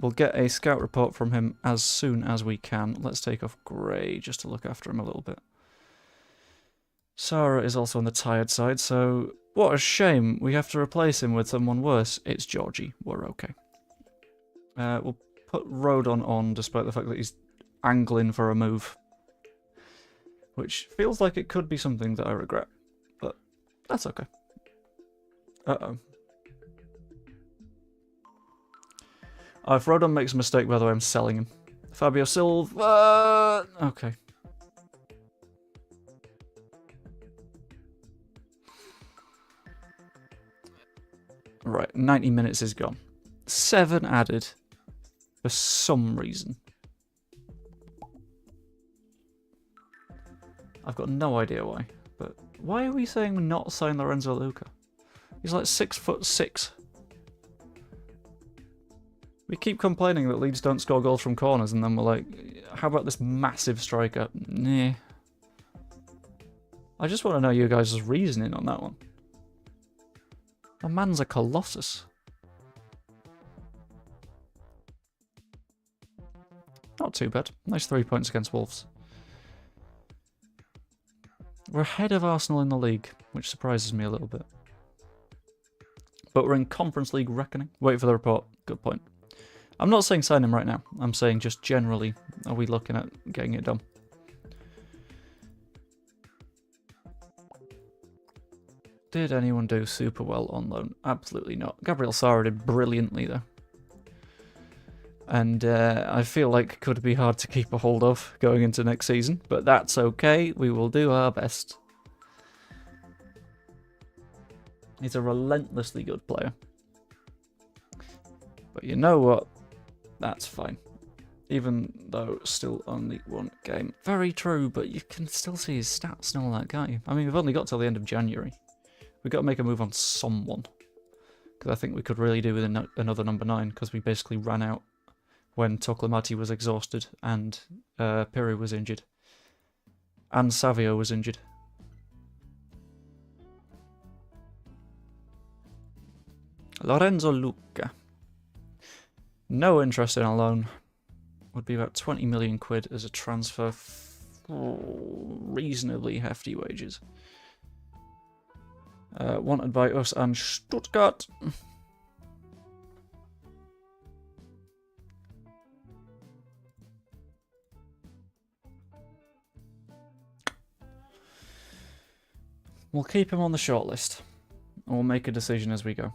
We'll get a scout report from him as soon as we can. Let's take off Gray just to look after him a little bit. Sara is also on the tired side, so what a shame we have to replace him with someone worse. It's Georgie. We're okay. We'll put Rodon on despite the fact that he's angling for a move. Which feels like it could be something that I regret. But that's okay. Uh-oh. If Rodon makes a mistake, by the way, I'm selling him. Fabio Silva... okay. Right, 90 minutes is gone. 7 added. For some reason. I've got no idea why. But why are we saying not sign Lorenzo Luca? He's like 6'6". We keep complaining that Leeds don't score goals from corners, and then we're like, how about this massive striker? Nah. I just want to know you guys' reasoning on that one. The man's a colossus. Not too bad. Nice 3 points against Wolves. We're ahead of Arsenal in the league, which surprises me a little bit. But we're in Conference League reckoning. Wait for the report. Good point. I'm not saying sign him right now. I'm saying just generally, are we looking at getting it done? Did anyone do super well on loan? Absolutely not. Gabriel Sara did brilliantly though. And I feel like could be hard to keep a hold of going into next season, but that's okay. We will do our best. He's a relentlessly good player. But you know what? That's fine. Even though still only one game. Very true, but you can still see his stats and all that, can't you? I mean, we've only got till the end of January. We've got to make a move on someone. Because I think we could really do with another number 9, because we basically ran out when Toklamati was exhausted and Piri was injured. And Savio was injured. Lorenzo Luca. No interest in a loan. Would be about 20 million quid as a transfer for reasonably hefty wages. Wanted by us and Stuttgart. We'll keep him on the shortlist. And we'll make a decision as we go.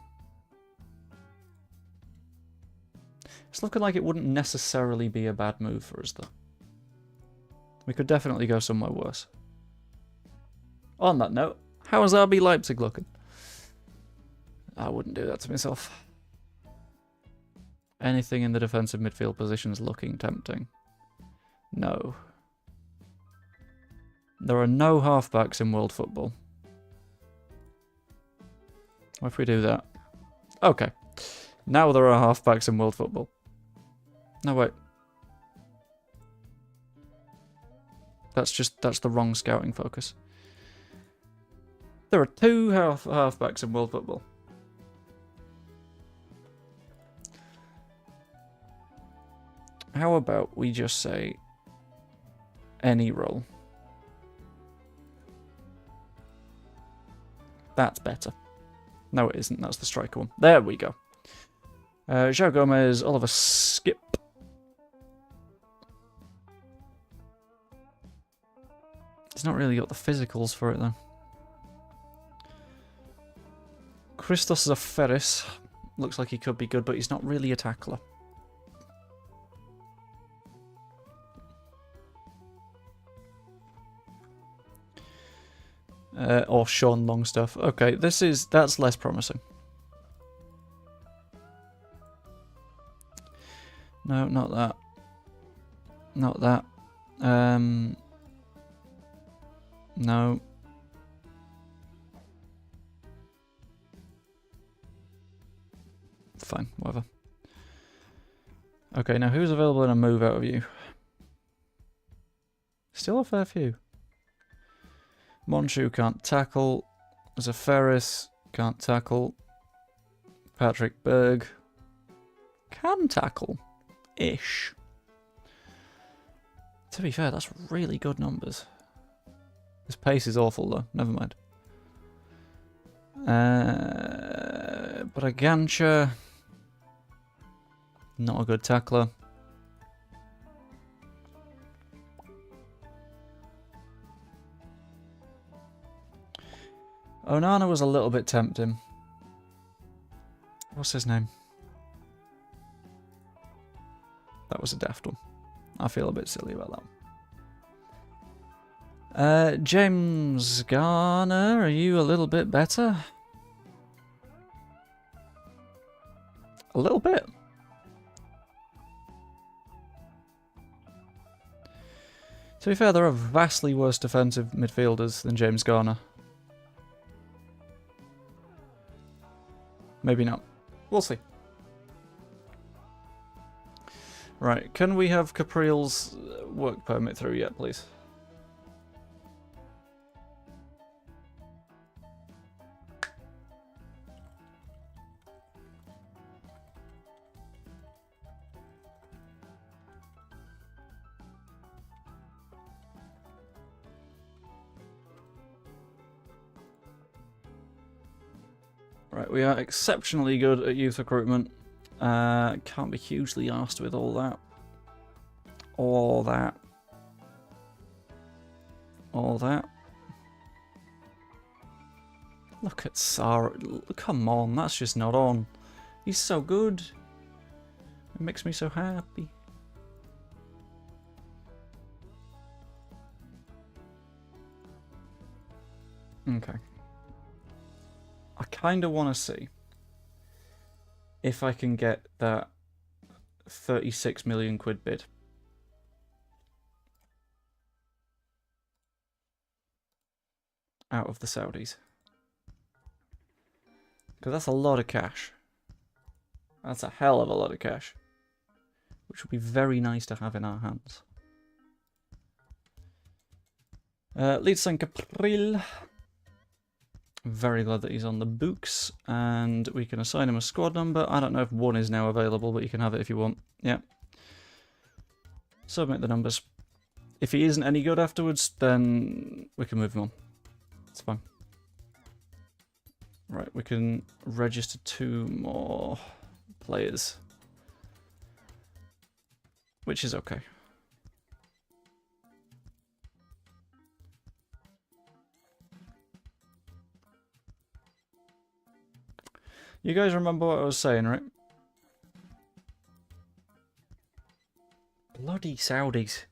It's looking like it wouldn't necessarily be a bad move for us, though. We could definitely go somewhere worse. On that note, how is RB Leipzig looking? I wouldn't do that to myself. Anything in the defensive midfield positions looking tempting? No. There are no halfbacks in world football. What if we do that? Okay. Now there are halfbacks in world football. No, wait. That's the wrong scouting focus. There are 2 halfbacks in world football. How about we just say any role? That's better. No, it isn't. That's the striker one. There we go. João Gomez, Oliver Skip. He's not really got the physicals for it, though. Christos Zaferis. Looks like he could be good, but he's not really a tackler. Or Sean Longstaff. Okay, that's less promising. No, not that. Not that. No. Fine, whatever. Okay, now who's available in a move out of you? Still a fair few. Monchu can't tackle. Zaferis can't tackle. Patrick Berg can tackle. Ish. To be fair, that's really good numbers. His pace is awful though, never mind. Bragança, not a good tackler. Onana was a little bit tempting. What's his name? That was a daft one. I feel a bit silly about that. James Garner, are you a little bit better? A little bit. To be fair, there are vastly worse defensive midfielders than James Garner. Maybe not. We'll see. Right, can we have Capril's work permit through yet, please? Right, we are exceptionally good at youth recruitment. Can't be hugely arsed with all that. All that. All that. Look at Sarah. Come on, that's just not on. He's so good. It makes me so happy. Okay. I kind of want to see if I can get that 36 million quid bid. Out of the Saudis. Because that's a lot of cash. That's a hell of a lot of cash. Which would be very nice to have in our hands. Leeds April. Very glad that he's on the books. And we can assign him a squad number. I don't know if 1 is now available, but you can have it if you want. Yeah. Submit the numbers. If he isn't any good afterwards, then we can move him on. It's fine. Right, we can register 2 more players. Which is okay. You guys remember what I was saying, right? Bloody Saudis.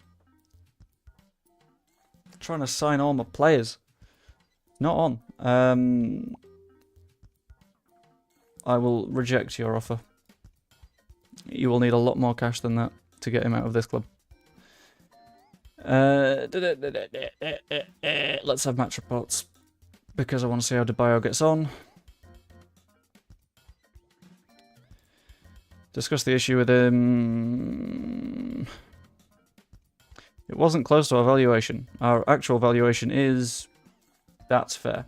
Trying to sign all my players. Not on. I will reject your offer. You will need a lot more cash than that to get him out of this club. Let's have match reports. Because I want to see how DeBio gets on. Discuss the issue with him. It wasn't close to our valuation. Our actual valuation is... That's fair.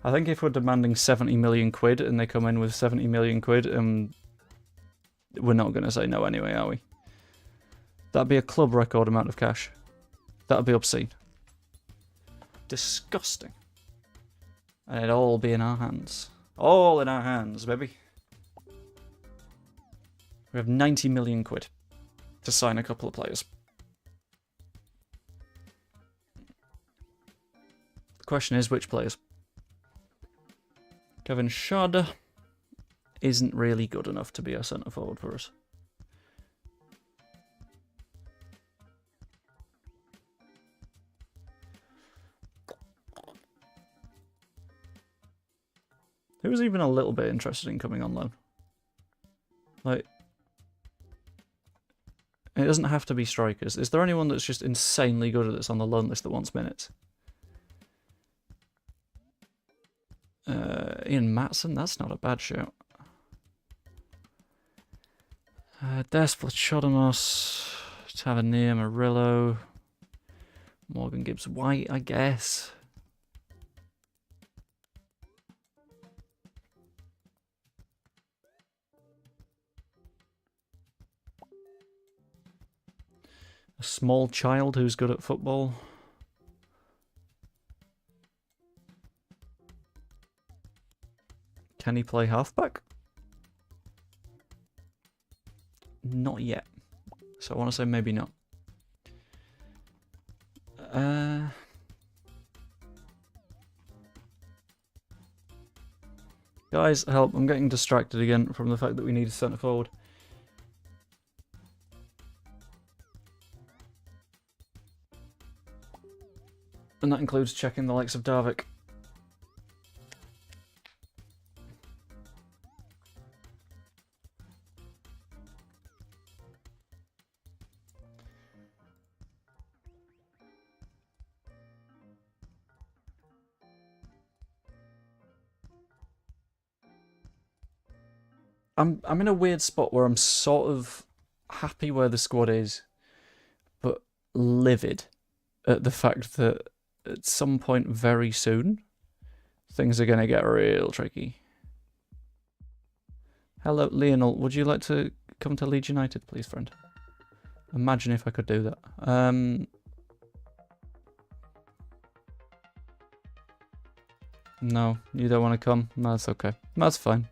I think if we're demanding 70 million quid and they come in with 70 million quid, we're not going to say no anyway, are we? That'd be a club record amount of cash. That'd be obscene. Disgusting. And it'd all be in our hands. All in our hands, baby. We have 90 million quid to sign a couple of players. The question is, which players? Kevin Schade isn't really good enough to be a centre forward for us. Who was even a little bit interested in coming on loan? Like, it doesn't have to be strikers. Is there anyone that's just insanely good at this on the loan list that wants minutes? Ian Matson, that's not a bad shout. Des Flachodemos, Tavernier, Murillo, Morgan Gibbs White, I guess. A small child who's good at football. Can he play halfback? Not yet. So I want to say maybe not. Guys, help. I'm getting distracted again from the fact that we need a centre forward. And that includes checking the likes of Darvik. I'm in a weird spot where I'm sort of happy where the squad is, but livid at the fact that at some point very soon, things are going to get real tricky. Hello, Lionel. Would you like to come to Leeds United, please, friend? Imagine if I could do that. No, you don't want to come? No, that's okay. That's fine.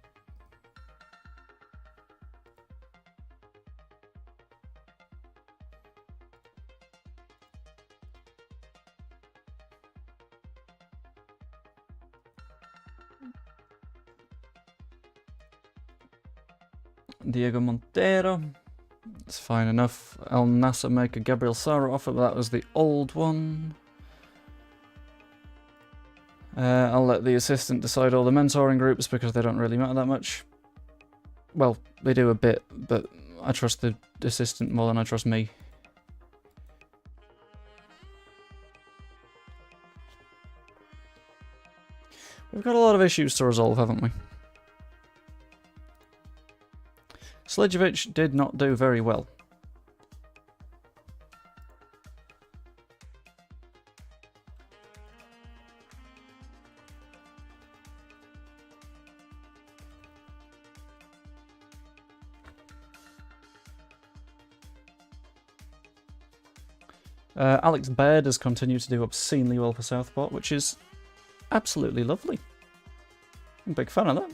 Diego Montero. It's fine enough. El Nasser make a Gabriel Sara offer, but that was the old one. I'll let the assistant decide all the mentoring groups because they don't really matter that much. Well, they do a bit, but I trust the assistant more than I trust me. We've got a lot of issues to resolve, haven't we? Slijevic did not do very well. Alex Baird has continued to do obscenely well for Southport, which is absolutely lovely. I'm a big fan of that.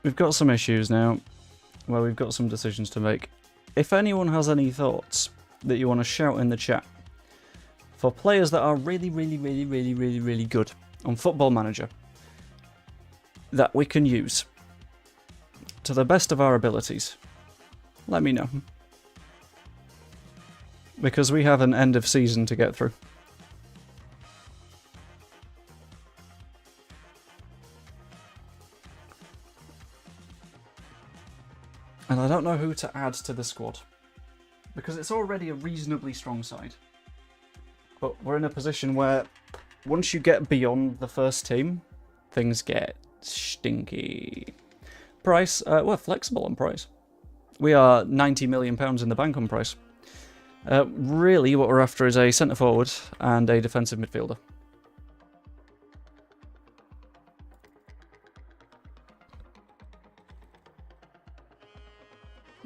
We've got some issues now where we've got some decisions to make. If anyone has any thoughts that you want to shout in the chat for players that are really good on Football Manager that we can use to the best of our abilities, let me know. Because we have an end of season to get through. And I don't know who to add to the squad, because it's already a reasonably strong side. But we're in a position where, once you get beyond the first team, things get stinky. Price, we're flexible on price. We are £90 million in the bank on price. Really, what we're after is a centre-forward and a defensive midfielder.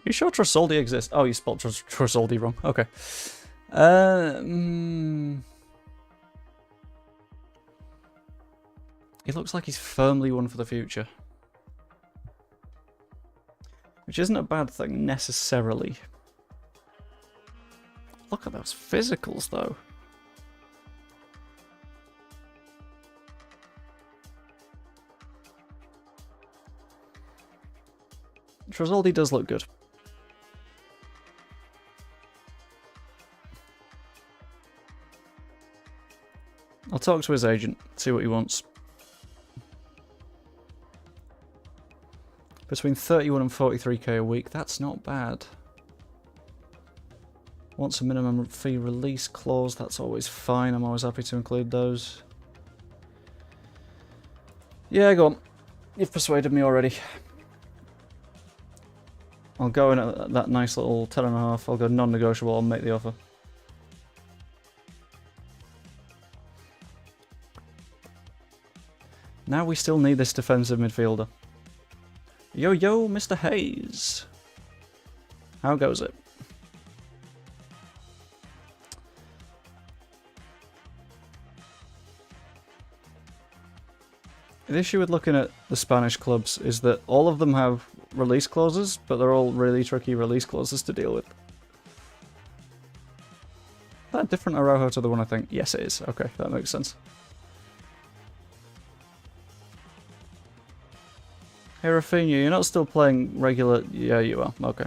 You sure Trasoldi exists? Oh, you spelled Trasoldi wrong. Okay. He looks like he's firmly one for the future. Which isn't a bad thing, necessarily. Look at those physicals, though. Trasoldi does look good. I'll talk to his agent, see what he wants. Between 31 and 43k a week, that's not bad. Wants a minimum fee release clause, that's always fine, I'm always happy to include those. Yeah, go on. You've persuaded me already. I'll go in at that nice little 10.5, I'll go non-negotiable, I'll make the offer. Now we still need this defensive midfielder. Yo, Mr. Hayes. How goes it? The issue with looking at the Spanish clubs is that all of them have release clauses, but they're all really tricky release clauses to deal with. Is that a different Araujo to the one I think? Yes, it is. Okay, that makes sense. Hey Rafinha, you're not still playing regular... Yeah, you are. Okay.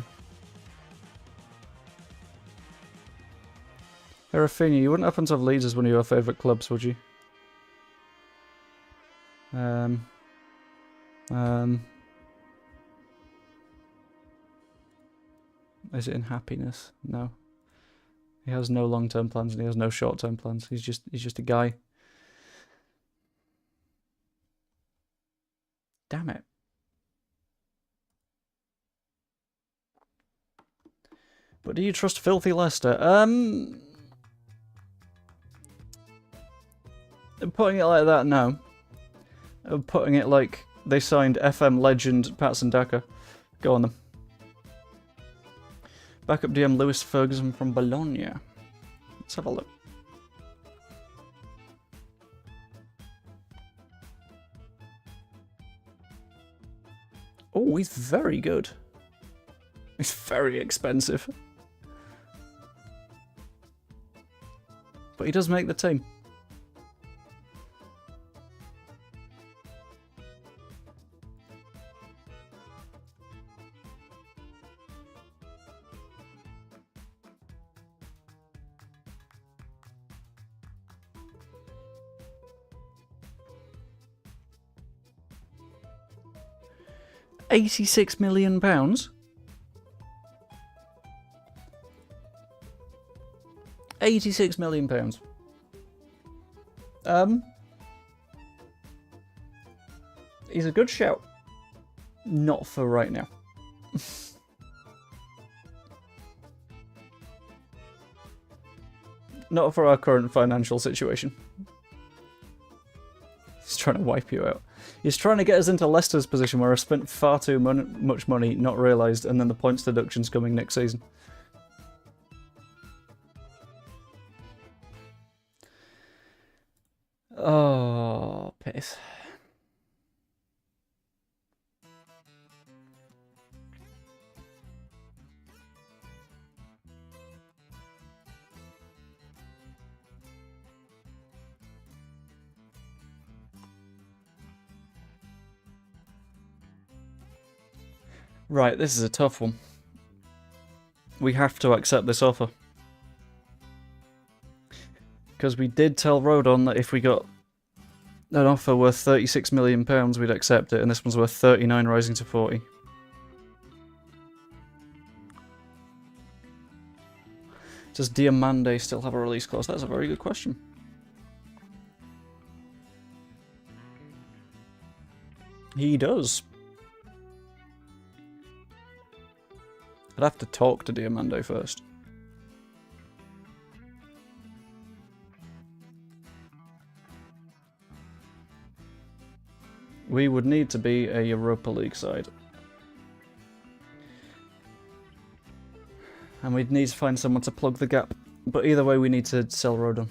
Hey Rafinha, you wouldn't happen to have Leeds as one of your favourite clubs, would you? Is it in happiness? No. He has no long-term plans and he has no short-term plans. He's just a guy. Damn it. But do you trust filthy Leicester? Putting it like that now. Putting it like they signed FM legend Patson Daka. Go on them. Backup DM Lewis Ferguson from Bologna. Let's have a look. Oh, he's very good. He's very expensive. But he does make the team. £86 million? £86 million. He's a good shout. Not for right now. Not for our current financial situation. He's trying to wipe you out. He's trying to get us into Leicester's position where I spent far too much money, not realised, and then the points deduction's coming next season. Oh, piss. Right, this is a tough one. We have to accept this offer. Because we did tell Rodon that if we got an offer worth £36 million, we'd accept it, and this one's worth 39, rising to 40. Does Diamande still have a release clause? That's a very good question. He does. I'd have to talk to Diamande first. We would need to be a Europa League side. And we'd need to find someone to plug the gap. But either way, we need to sell Rodon.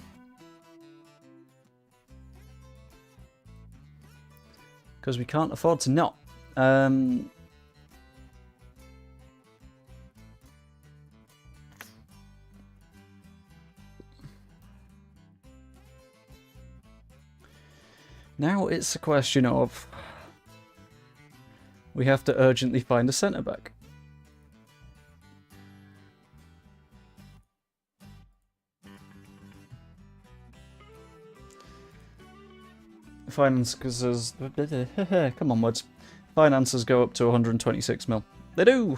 Because we can't afford to not. Now it's a question of... we have to urgently find a centre-back. Finances... come on, words. Finances go up to 126 mil. They do!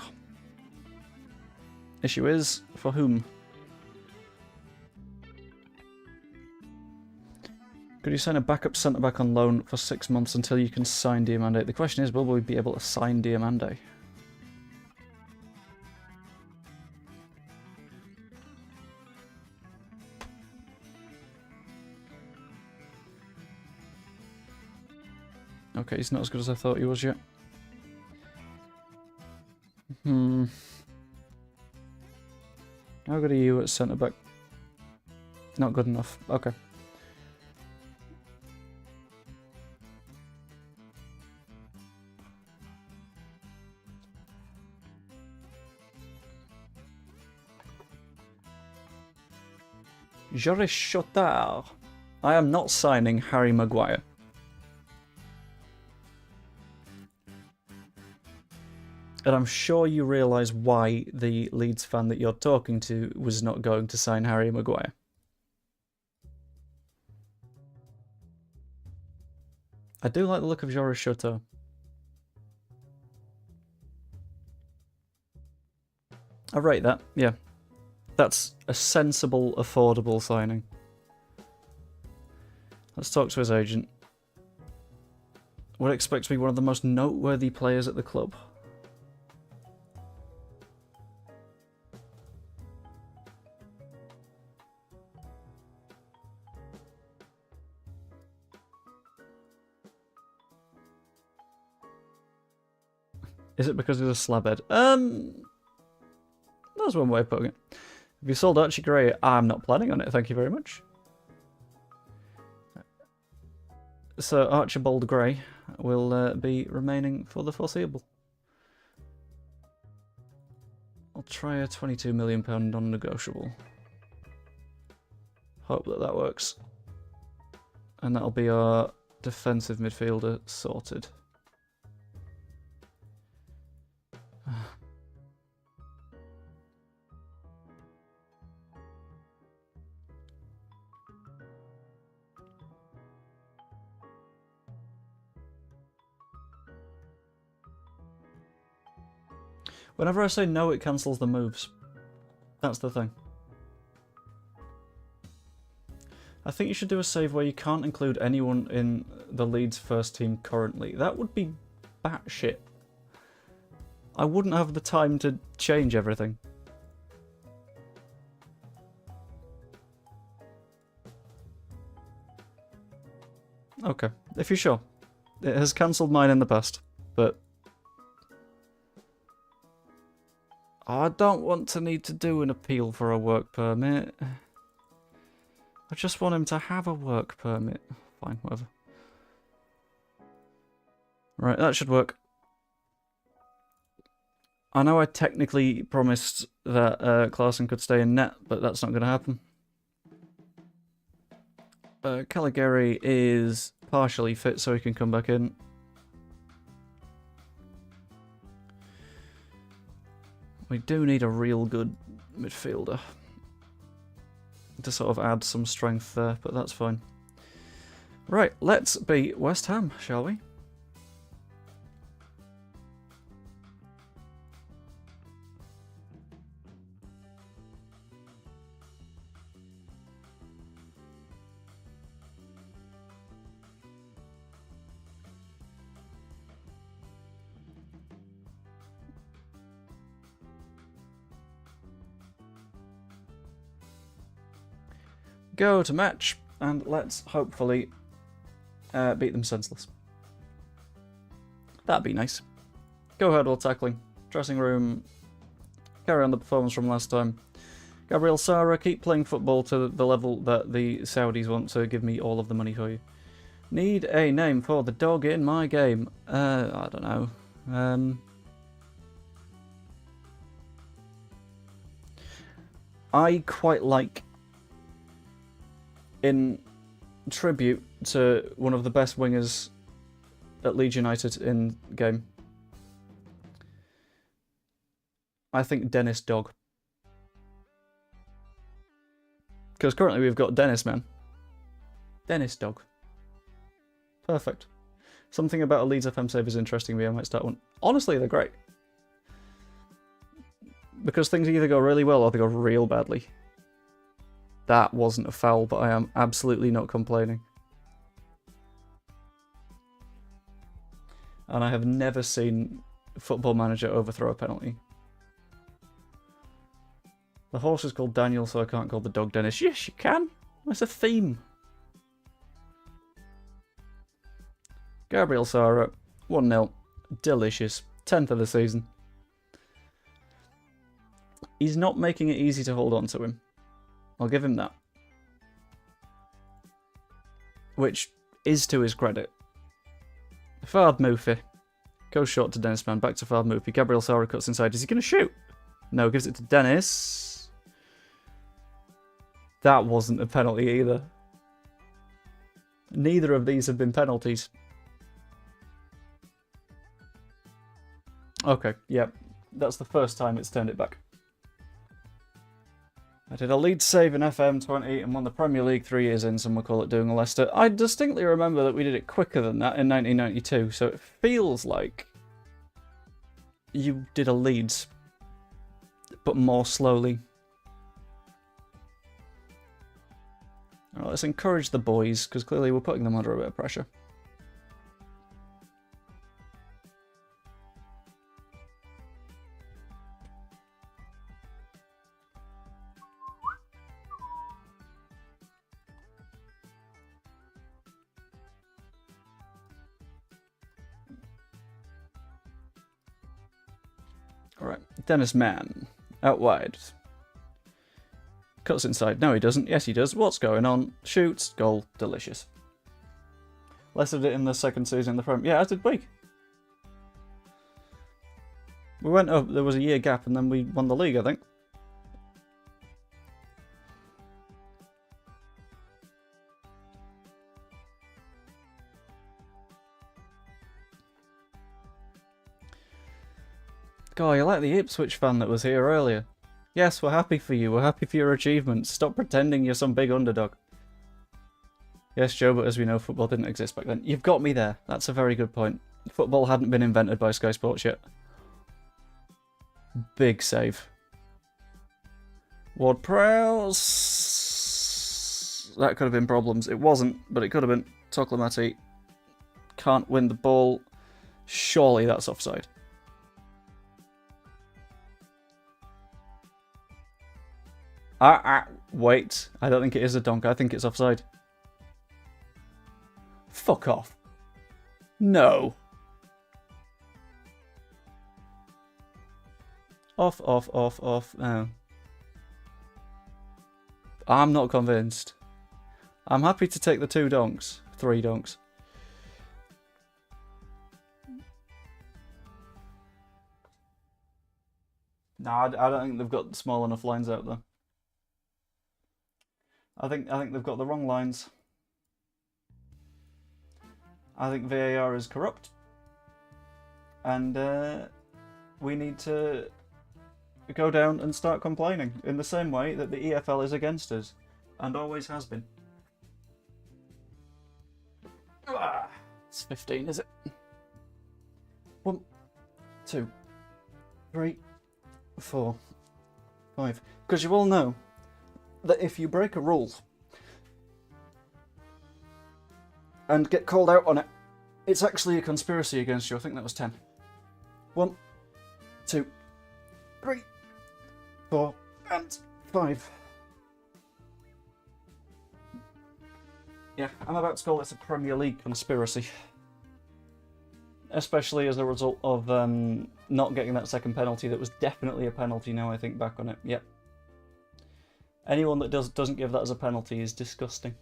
Issue is, for whom? Could you sign a backup centre-back on loan for 6 months until you can sign Diamande? The question is, will we be able to sign Diamande? Okay, he's not as good as I thought he was yet. How good are you at centre-back? Not good enough. Okay. Joris Chotard. I am not signing Harry Maguire. And I'm sure you realise why the Leeds fan that you're talking to was not going to sign Harry Maguire. I do like the look of Joris Chotard. I rate that, yeah. That's a sensible, affordable signing. Let's talk to his agent. Would expect to be one of the most noteworthy players at the club. Is it because he's a slabhead? That's one way of putting it. If you sold Archie Gray, I'm not planning on it, thank you very much. So Archibald Gray will be remaining for the foreseeable. I'll try a £22 million non-negotiable. Hope that works. And that'll be our defensive midfielder sorted. Whenever I say no, it cancels the moves. That's the thing. I think you should do a save where you can't include anyone in the Leeds first team currently. That would be batshit. I wouldn't have the time to change everything. Okay, if you're sure. It has cancelled mine in the past, but... I don't want to need to do an appeal for a work permit. I just want him to have a work permit. Fine, whatever. Right, that should work. I know I technically promised that Klaassen could stay in net, but that's not going to happen. Caligari is partially fit, so he can come back in. We do need a real good midfielder to sort of add some strength there, but that's fine. Right, let's beat West Ham, shall we? Go to match, and let's hopefully beat them senseless. That'd be nice. Go hurdle tackling. Dressing room. Carry on the performance from last time. Gabriel Sara, keep playing football to the level that the Saudis want to give me all of the money for you. Need a name for the dog in my game. I don't know. I quite like, in tribute to one of the best wingers at Leeds United in game, I think Dennis Dog. Because currently we've got Dennis Man. Dennis Dog. Perfect. Something about a Leeds FM save is interesting me, I might start one. Honestly, they're great. Because things either go really well or they go real badly. That wasn't a foul, but I am absolutely not complaining. And I have never seen Football Manager overthrow a penalty. The horse is called Daniel, so I can't call the dog Dennis. Yes, you can. That's a theme. Gabriel Sara, 1-0. Delicious. 10th of the season. He's not making it easy to hold on to him. I'll give him that. Which is to his credit. Fard Moofy. Goes short to Dennis Man. Back to Fard Moofy. Gabriel Sara cuts inside. Is he going to shoot? No, gives it to Dennis. That wasn't a penalty either. Neither of these have been penalties. Okay, yep. That's the first time it's turned it back. I did a Leeds save in FM 20 and won the Premier League 3 years in, some would call it doing a Leicester. I distinctly remember that we did it quicker than that in 1992, so it feels like you did a Leeds, but more slowly. Alright, let's encourage the boys, because clearly we're putting them under a bit of pressure. Alright, Dennis Mann. Out wide. Cuts inside. No, he doesn't. Yes, he does. What's going on? Shoots. Goal. Delicious. Leicester did it in the second season in the Prem. Yeah, as did we. We went up. There was a year gap, and then we won the league, I think. God, you like the Ipswich fan that was here earlier. Yes, we're happy for you. We're happy for your achievements. Stop pretending you're some big underdog. Yes, Joe, but as we know, football didn't exist back then. You've got me there. That's a very good point. Football hadn't been invented by Sky Sports yet. Big save. Ward-Prowse. That could have been problems. It wasn't, but it could have been. Toklamati can't win the ball. Surely that's offside. Wait. I don't think it is a donk. I think it's offside. Fuck off. No. Off. Oh. I'm not convinced. I'm happy to take the 2 donks. 3 donks. No, I don't think they've got small enough lines out there. I think they've got the wrong lines. I think VAR is corrupt. And we need to go down and start complaining in the same way that the EFL is against us. And always has been. It's 15, is it? 1, 2, 3, 4, 5. Because you all know that if you break a rule and get called out on it, it's actually a conspiracy against you. I think that was 10. 1, 2, 3, 4, and 5. Yeah, I'm about to call this a Premier League conspiracy. Especially as a result of not getting that second penalty that was definitely a penalty now I think back on it. Yep. Anyone that doesn't give that as a penalty is disgusting.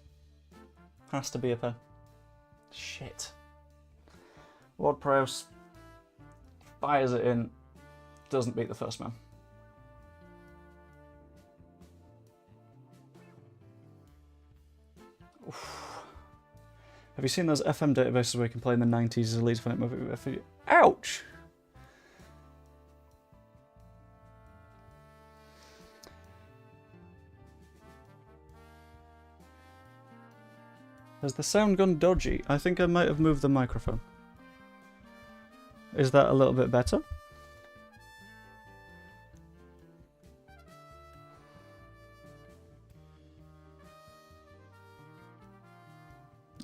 Has to be a pen. Shit. Ward-Prowse fires it in. Doesn't beat the first man. Oof. Have you seen those FM databases where you can play in the 90s as a Leeds fan movie? Ouch! Has the sound gone dodgy? I think I might have moved the microphone. Is that a little bit better?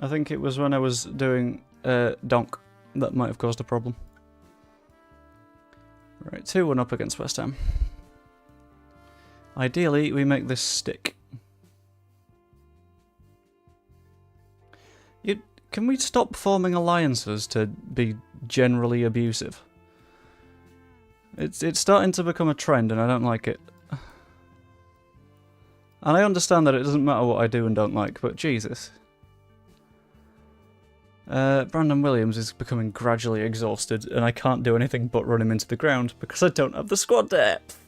I think it was when I was doing donk that might have caused a problem. Right, 2-1 up against West Ham. Ideally, we make this stick. Can we stop forming alliances to be generally abusive? It's starting to become a trend and I don't like it. And I understand that it doesn't matter what I do and don't like, but Jesus. Brandon Williams is becoming gradually exhausted and I can't do anything but run him into the ground because I don't have the squad depth.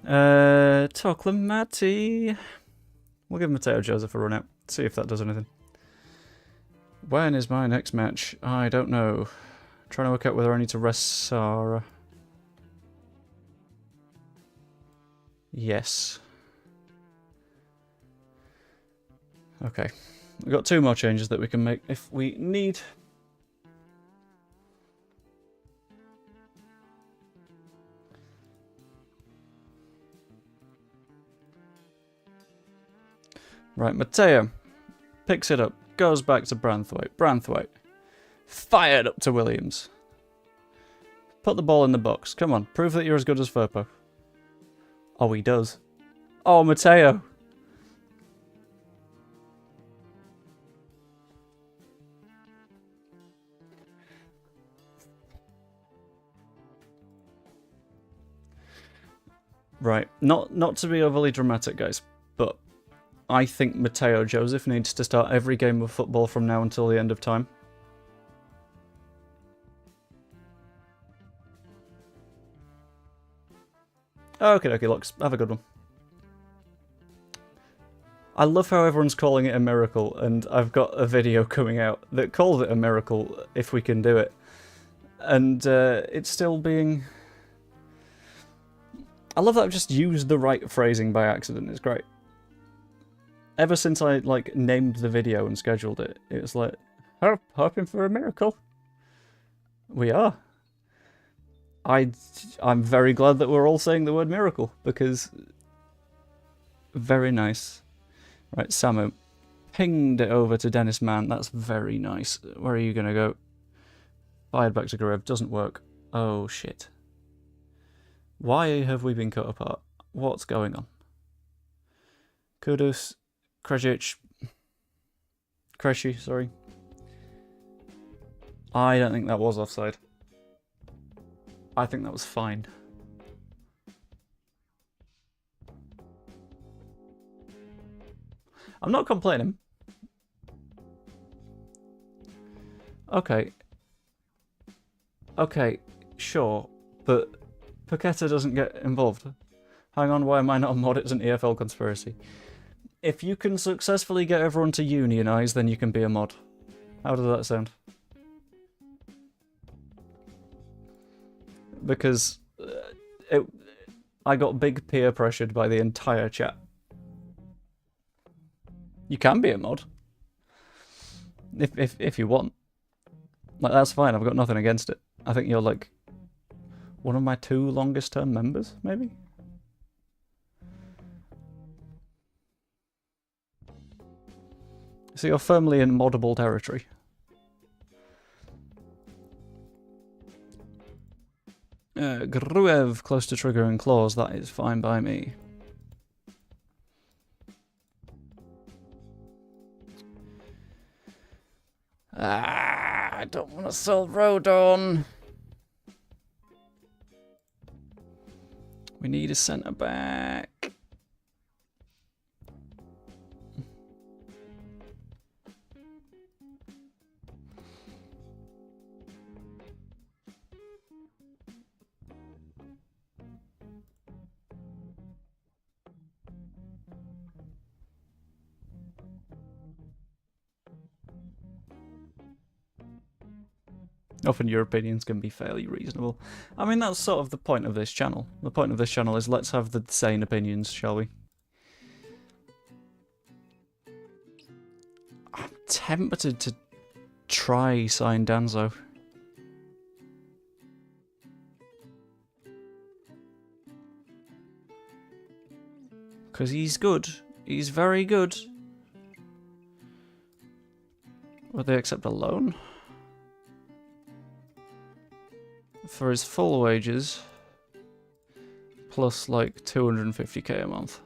Toklamati. We'll give Mateo Joseph a run out. See if that does anything. When is my next match? I don't know. Trying to work out whether I need to rest Sarah. Yes. Okay. We've got 2 more changes that we can make if we need. Right, Mateo picks it up. Goes back to Branthwaite. Branthwaite. Fired up to Williams. Put the ball in the box. Come on. Prove that you're as good as Firpo. Oh, he does. Oh, Mateo. Right, not to be overly dramatic, guys, but I think Matteo Joseph needs to start every game of football from now until the end of time. Okay, looks. Have a good one. I love how everyone's calling it a miracle, and I've got a video coming out that calls it a miracle if we can do it. And it's still being... I love that I've just used the right phrasing by accident, it's great. Ever since I, like, named the video and scheduled it, it was like, hoping for a miracle. We are. I'm very glad that we're all saying the word miracle, because... Very nice. Right, Samu. Pinged it over to Dennis Mann. That's very nice. Where are you going to go? Fired back to Garev. Doesn't work. Oh, shit. Why have we been cut apart? What's going on? Kudus. Kresic. Krejci, sorry. I don't think that was offside. I think that was fine. I'm not complaining. Okay. Okay, sure, but Paqueta doesn't get involved. Hang on, why am I not a mod? It's an EFL conspiracy. If you can successfully get everyone to unionize, then you can be a mod. How does that sound? Because I got big peer pressured by the entire chat. You can be a mod. If you want. Like, that's fine, I've got nothing against it. I think you're like one of my 2 longest term members, maybe? So you're firmly in moddable territory. Gruev close to trigger and claws, that is fine by me. I don't want to sell Rodon. We need a centre back. Often your opinions can be fairly reasonable. I mean, that's sort of the point of this channel. The point of this channel is let's have the sane opinions, shall we? I'm tempted to try sign Danzo. Because he's good. He's very good. Would they accept a loan? For his full wages, plus like 250k a month.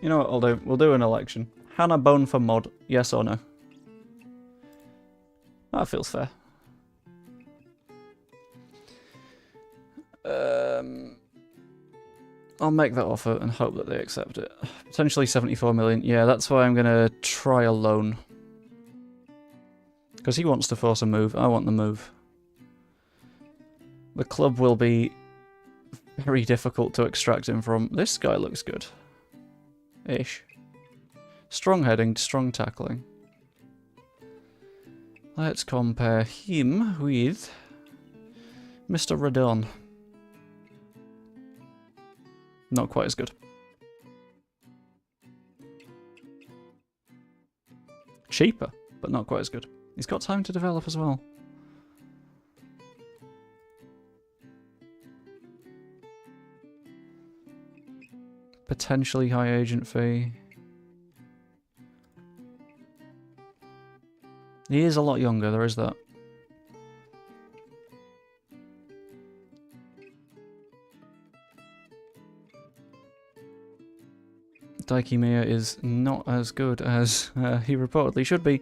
You know what I'll do? We'll do an election. Hannah Bone for mod, yes or no? That feels fair. I'll make that offer and hope that they accept it. Potentially 74 million. Yeah, that's why I'm going to try a loan. Because he wants to force a move. I want the move. The club will be very difficult to extract him from. This guy looks good. Ish. Strong heading, strong tackling. Let's compare him with Mr. Radon. Not quite as good. Cheaper, but not quite as good. He's got time to develop as well. Potentially high agent fee. He is a lot younger, there is that. Daiki Mia is not as good as he reportedly should be.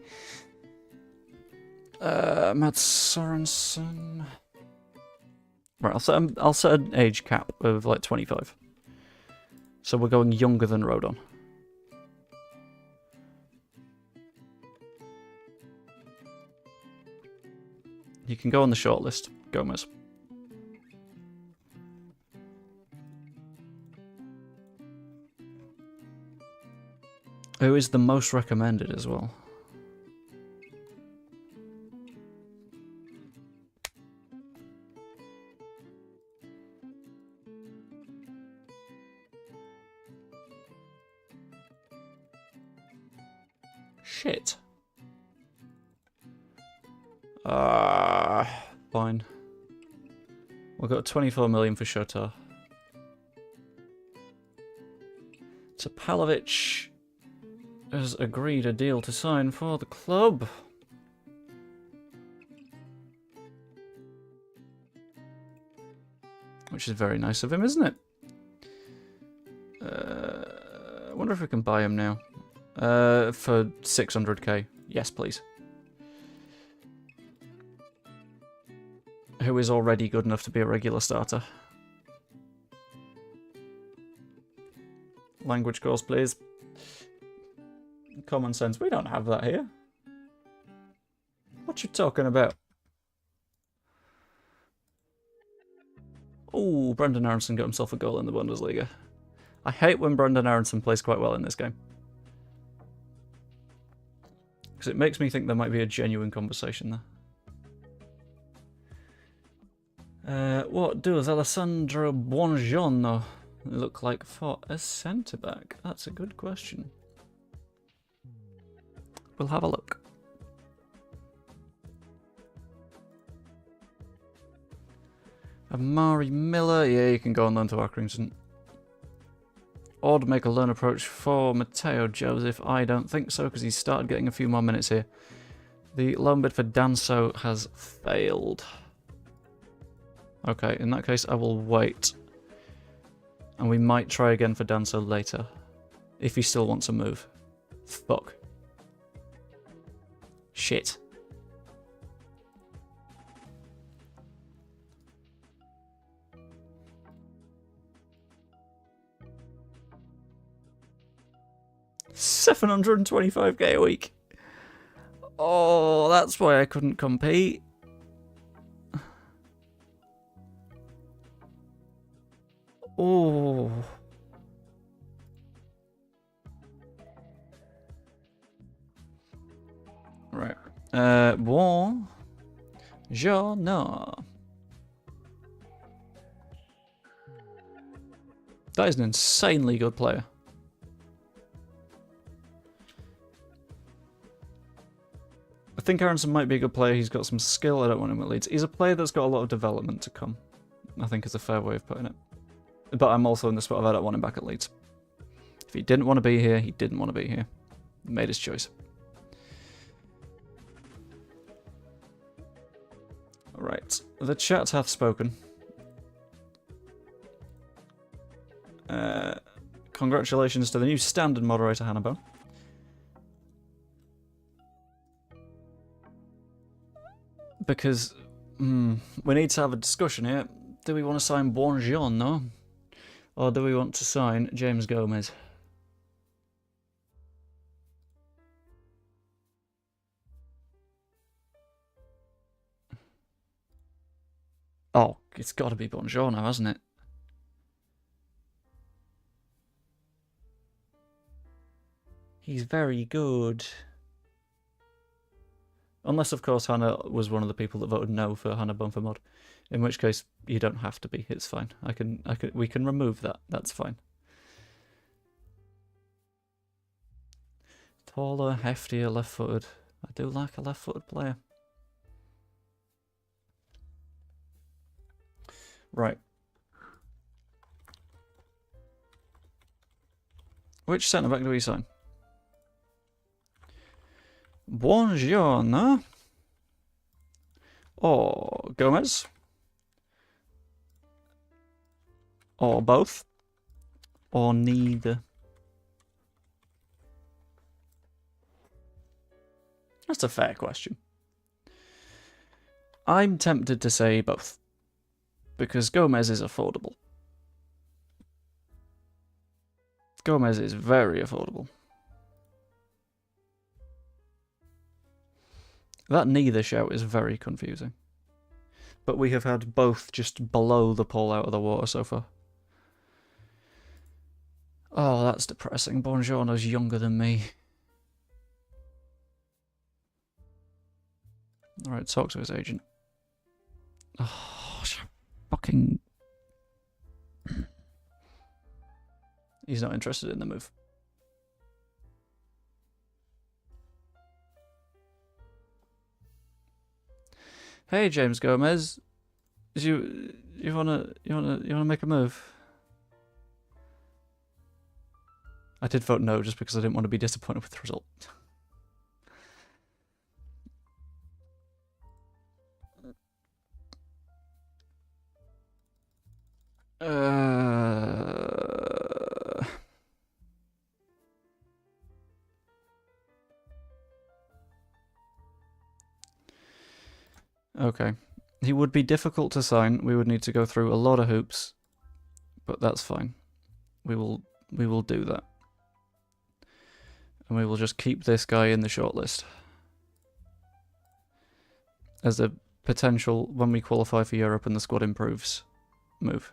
Matt Sorensen. Right, I'll set an age cap of like 25. So we're going younger than Rodon. You can go on the shortlist, Gomez. Who is the most recommended as well? Shit. Fine. We've got 24 million for Shota. Topalovic has agreed a deal to sign for the club. Which is very nice of him, isn't it? I wonder if we can buy him now. For 600k. Yes, please. Who is already good enough to be a regular starter. Language course, please. Common sense. We don't have that here. What you talking about? Oh, Brendan Aronson got himself a goal in the Bundesliga. I hate when Brendan Aronson plays quite well in this game. Because it makes me think there might be a genuine conversation there. What does Alessandro Buongiorno look like for a centre-back? That's a good question. We'll have a look. Amari Miller, yeah, you can go on loan to Accrington. Odd make a loan approach for Matteo Joseph. I don't think so, because he's started getting a few more minutes here. The loan bid for Danso has failed. Okay, in that case, I will wait. And we might try again for Danso later. If he still wants to move. Fuck. Shit. $725k a week. Oh, that's why I couldn't compete. Oh. Right. Bon. No. That is an insanely good player. I think Aronson might be a good player. He's got some skill. I don't want him at Leeds. He's a player that's got a lot of development to come. I think is a fair way of putting it. But I'm also in the spot of I don't want him back at Leeds. If he didn't want to be here, he didn't want to be here. He made his choice. Right. The chat hath spoken. Congratulations to the new standard moderator, Hannibal. Because we need to have a discussion here. Do we want to sign Buongiorno? Or do we want to sign James Gomez? Oh, it's got to be Buongiorno, hasn't it? He's very good. Unless, of course, Hannah was one of the people that voted no for Hannah Bumfer mod. In which case, you don't have to be. It's fine. We can remove that. That's fine. Taller, heftier, left-footed. I do like a left-footed player. Right. Which centre-back do we sign? Buongiorno. Or Gomez. Or both. Or neither. That's a fair question. I'm tempted to say both, because Gomez is affordable. Gomez is very affordable. That neither shout is very confusing. But we have had both just blow the pole out of the water so far. Oh, that's depressing. Buongiorno's younger than me. Alright, talk to his agent. Oh, fucking... He's not interested in the move. Hey, James Gomez. You wanna make a move? I did vote no just because I didn't want to be disappointed with the result. Okay. He would be difficult to sign. We would need to go through a lot of hoops, but that's fine. We will do that. And we will just keep this guy in the shortlist as a potential, when we qualify for Europe and the squad improves, move.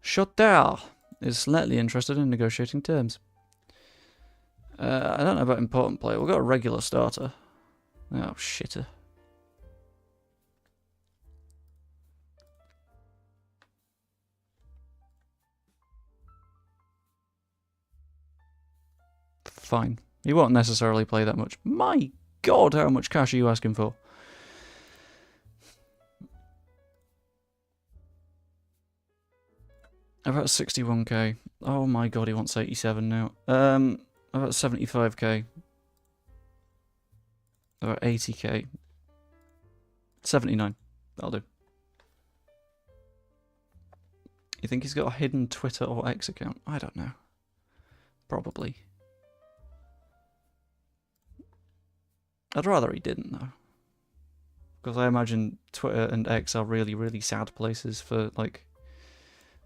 Schotter is slightly interested in negotiating terms. I don't know about important player. We've got a regular starter. Oh, shitter. Fine. He won't necessarily play that much. My God, how much cash are you asking for? About 61k. Oh my God, he wants 87 now. About 75k. About 80k. 79. That'll do. You think he's got a hidden Twitter or X account? I don't know. Probably. I'd rather he didn't, though. Because I imagine Twitter and X are really, really sad places for, like,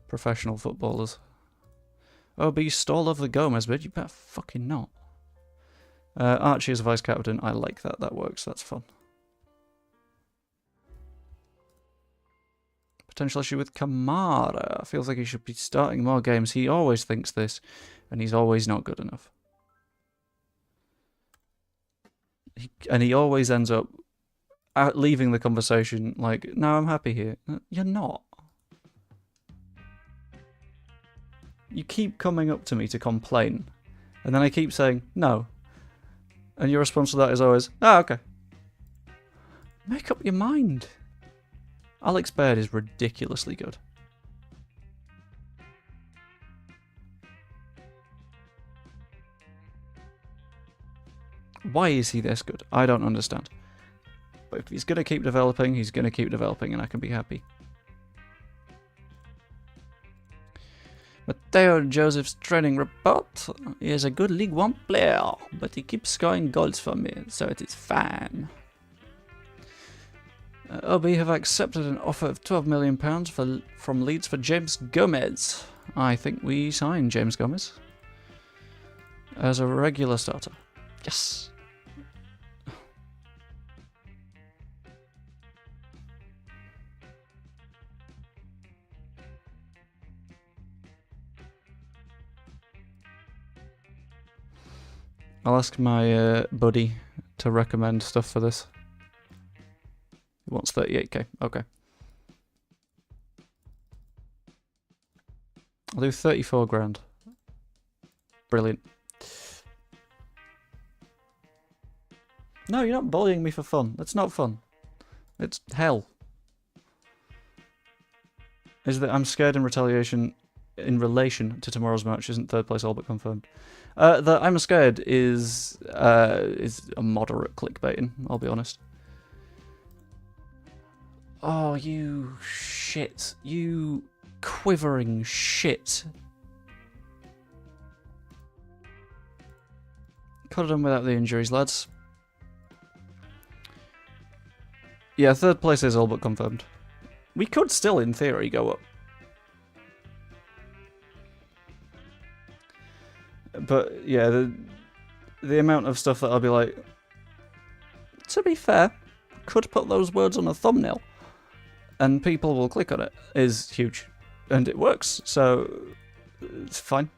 professional footballers. Oh, but you stole over the Gomez bid? You better fucking not. Archie is vice captain. I like that. That works. That's fun. Potential issue with Kamara. Feels like he should be starting more games. He always thinks this, and he's always not good enough. And he always ends up leaving the conversation like, no, I'm happy here. You're not. You keep coming up to me to complain, and then I keep saying, no. And your response to that is always, oh, okay. Make up your mind. Alex Baird is ridiculously good. Why is he this good? I don't understand. But if he's going to keep developing, he's going to keep developing, and I can be happy. Matteo Joseph's training report. He is a good League One player, but he keeps scoring goals for me, so it is fine. OB have accepted an offer of £12 million from Leeds for James Gomez. I think we sign James Gomez as a regular starter. Yes. I'll ask my buddy to recommend stuff for this. He wants 38k. Okay. I'll do 34 grand. Brilliant. No, you're not bullying me for fun. That's not fun. It's hell. Is that I'm scared in retaliation in relation to tomorrow's match isn't third place all but confirmed. The I'm scared is a moderate clickbaiting, I'll be honest. Oh, you shit. You quivering shit. Could have done without the injuries, lads. Yeah, third place is all but confirmed. We could still, in theory, go up. But, yeah, the amount of stuff that I'll be like, to be fair, could put those words on a thumbnail, and people will click on it, is huge. And it works, so it's fine.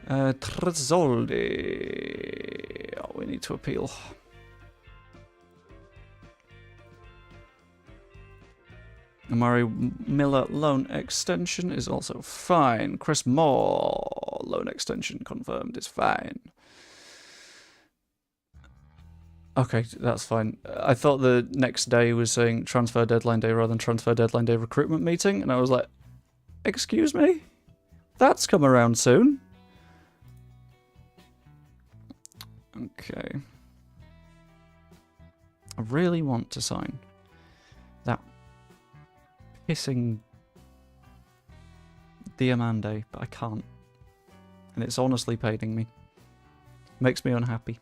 Trezzoldi. Oh, we need to appeal. Amari Miller loan extension is also fine. Chris Moore loan extension confirmed is fine. Okay, that's fine. I thought the next day was saying transfer deadline day rather than transfer deadline day recruitment meeting, and I was like, excuse me? That's come around soon. Okay. I really want to sign that pissing Diamande, but I can't. And it's honestly paining me. Makes me unhappy.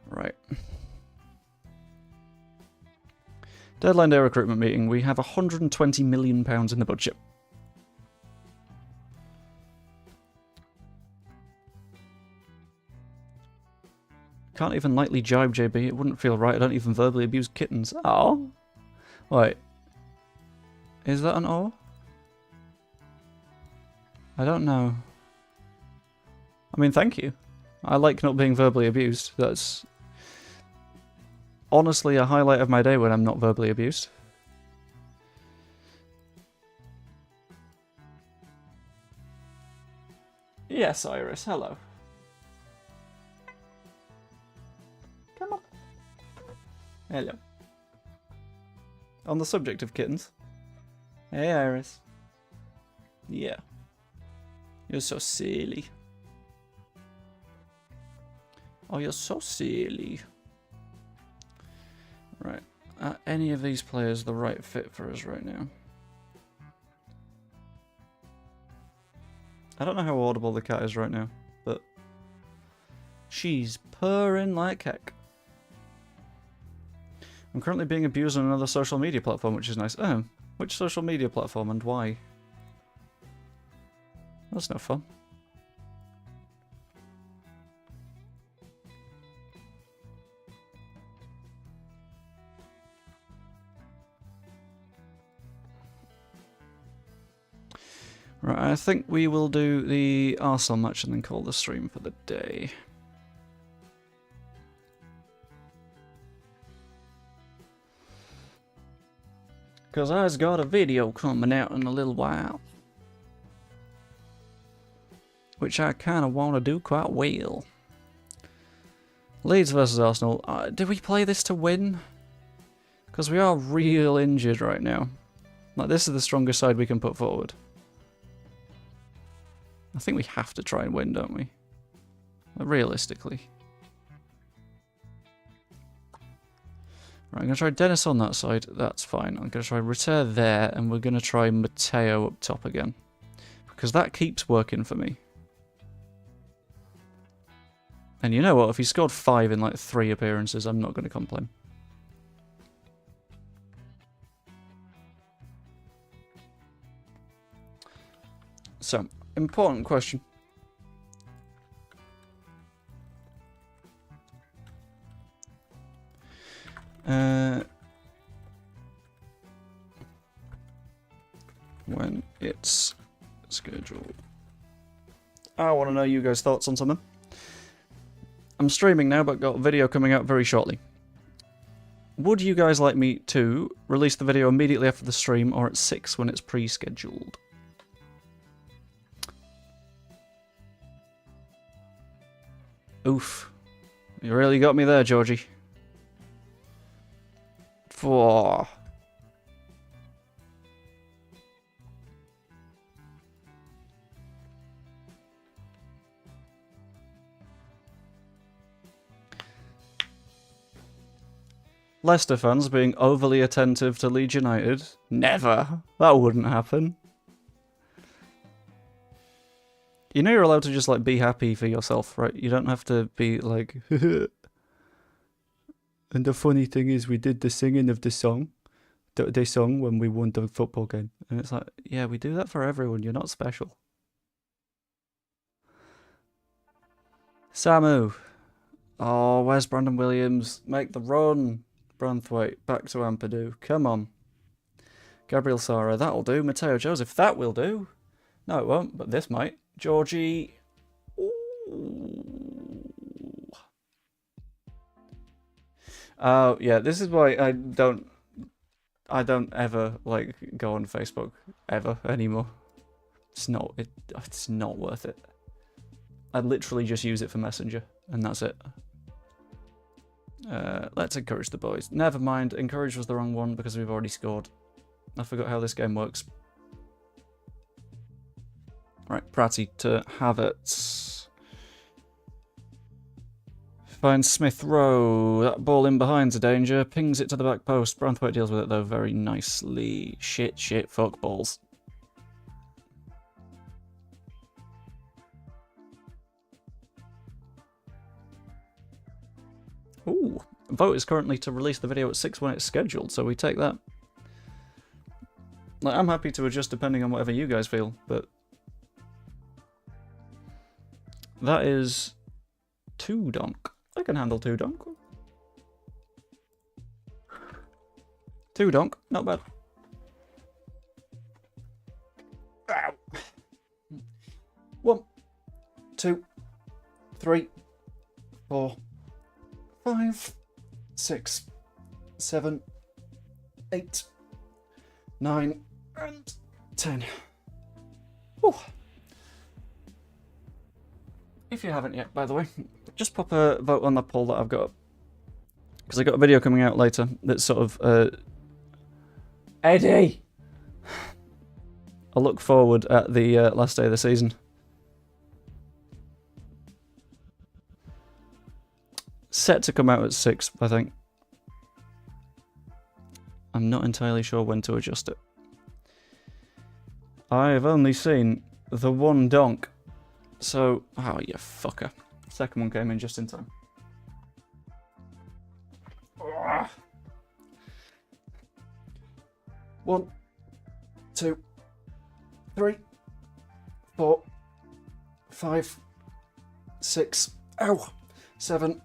Right. Deadline day recruitment meeting. We have £120 million in the budget. Can't even lightly jibe JB. It wouldn't feel right. I don't even verbally abuse kittens. Oh. Wait. Is that an O? I don't know. I mean, thank you. I like not being verbally abused. That's honestly a highlight of my day when I'm not verbally abused. Yes, Iris, hello. Come on. Hello. On the subject of kittens. Hey, Iris. Yeah. You're so silly. Oh, you're so silly. Right. Are any of these players the right fit for us right now? I don't know how audible the cat is right now, but she's purring like heck. I'm currently being abused on another social media platform, which is nice. Oh, which social media platform and why? That's no fun. Right, I think we will do the Arsenal match and then call the stream for the day. Because I've got a video coming out in a little while. Which I kind of want to do quite well. Leeds versus Arsenal. Did we play this to win? Because we are real injured right now. Like, this is the strongest side we can put forward. I think we have to try and win, don't we? Realistically. Right, I'm going to try Dennis on that side. That's fine. I'm going to try Reter there, and we're going to try Matteo up top again. Because that keeps working for me. And you know what? If he scored 5 in like 3 appearances, I'm not going to complain. So, important question. When it's scheduled. I want to know you guys' thoughts on something. I'm streaming now, but got a video coming out very shortly. Would you guys like me to release the video immediately after the stream or at 6 when it's pre-scheduled? Oof. You really got me there, Georgie. Four. Leicester fans being overly attentive to Leeds United? Never. That wouldn't happen. You know you're allowed to just, like, be happy for yourself, right? You don't have to be like... And the funny thing is, we did the singing of the song that they sung when we won the football game. And it's like, yeah, we do that for everyone. You're not special. Samu. Oh, where's Brandon Williams? Make the run. Branthwaite, back to Ampadu. Come on. Gabriel Sara, that'll do. Mateo Joseph, that will do. No, it won't, but this might. Georgie. Oh, yeah, this is why I don't ever, like, go on Facebook ever anymore. It's not worth it. I literally just use it for Messenger, and that's it. Let's encourage the boys. Never mind, encourage was the wrong one because we've already scored. I forgot how this game works. Right, Pratty to Havertz. Finds Smith Rowe. That ball in behind's a danger. Pings it to the back post. Branthwaite deals with it, though, very nicely. Shit, fuck balls. Ooh. Vote is currently to release the video at 6 when it's scheduled, so we take that. Like, I'm happy to adjust depending on whatever you guys feel, but... That is... 2 donk. I can handle 2 donk. 2 donk, not bad. Ow. 1, 2, 3, 4, 5, 6, 7, 8, 9, and 10. Whew. If you haven't yet, by the way, just pop a vote on that poll that I've got up. Because I got a video coming out later that's sort of, Eddie! I'll look forward at the last day of the season. Set to come out at 6, I think. I'm not entirely sure when to adjust it. I've only seen the 1 donk. So, oh, you fucker. Second one came in just in time. Ugh. 1, 2, 3, 4, 5, 6, ow, 7,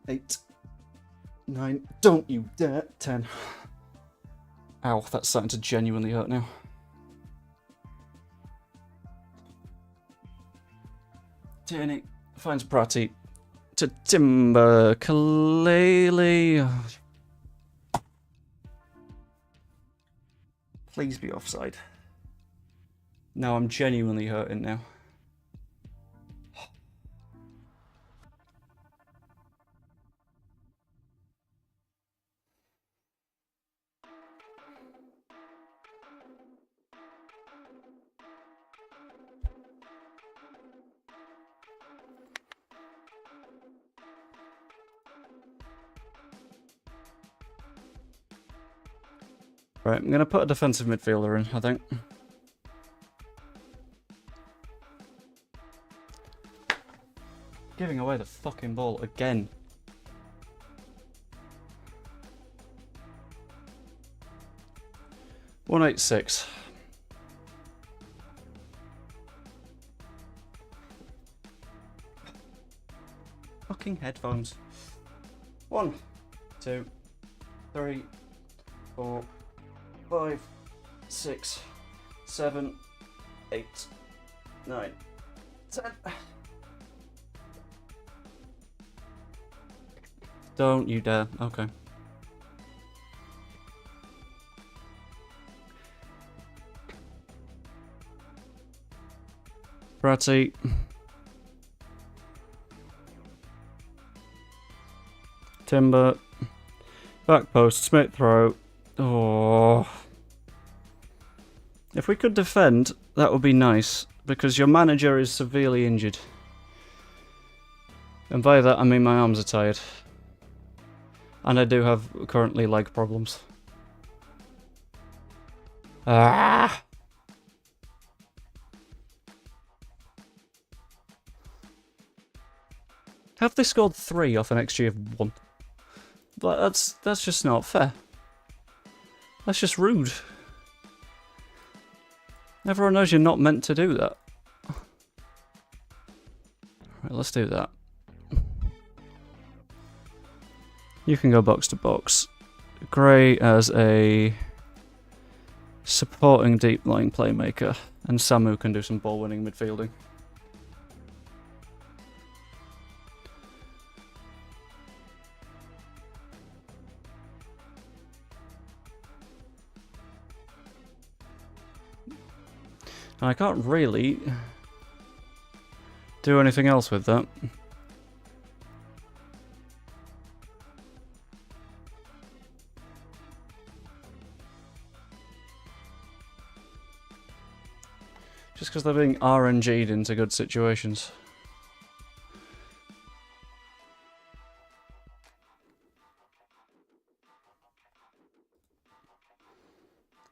8, 9, don't you dare, 10. Ow, that's starting to genuinely hurt now. Tierney finds Pratty to Timber. Kalele. Please be offside. No, I'm genuinely hurting now. Right, I'm going to put a defensive midfielder in, I think. Giving away the fucking ball again. $186. Fucking headphones. 1, 2, 3, 4, 5, 6, 7, 8, 9, 10. Don't you dare. Okay. Pratty. Timber. Back post. Smith throw. Oh. If we could defend, that would be nice, because your manager is severely injured. And by that, I mean my arms are tired. And I do have currently leg problems. Ah! Have they scored 3 off an XG of 1? But that's just not fair. That's just rude. Everyone knows you're not meant to do that. Right, let's do that. You can go box to box. Gray as a supporting deep line playmaker, and Samu can do some ball winning midfielding. I can't really do anything else with that. Just because they're being RNG'd into good situations.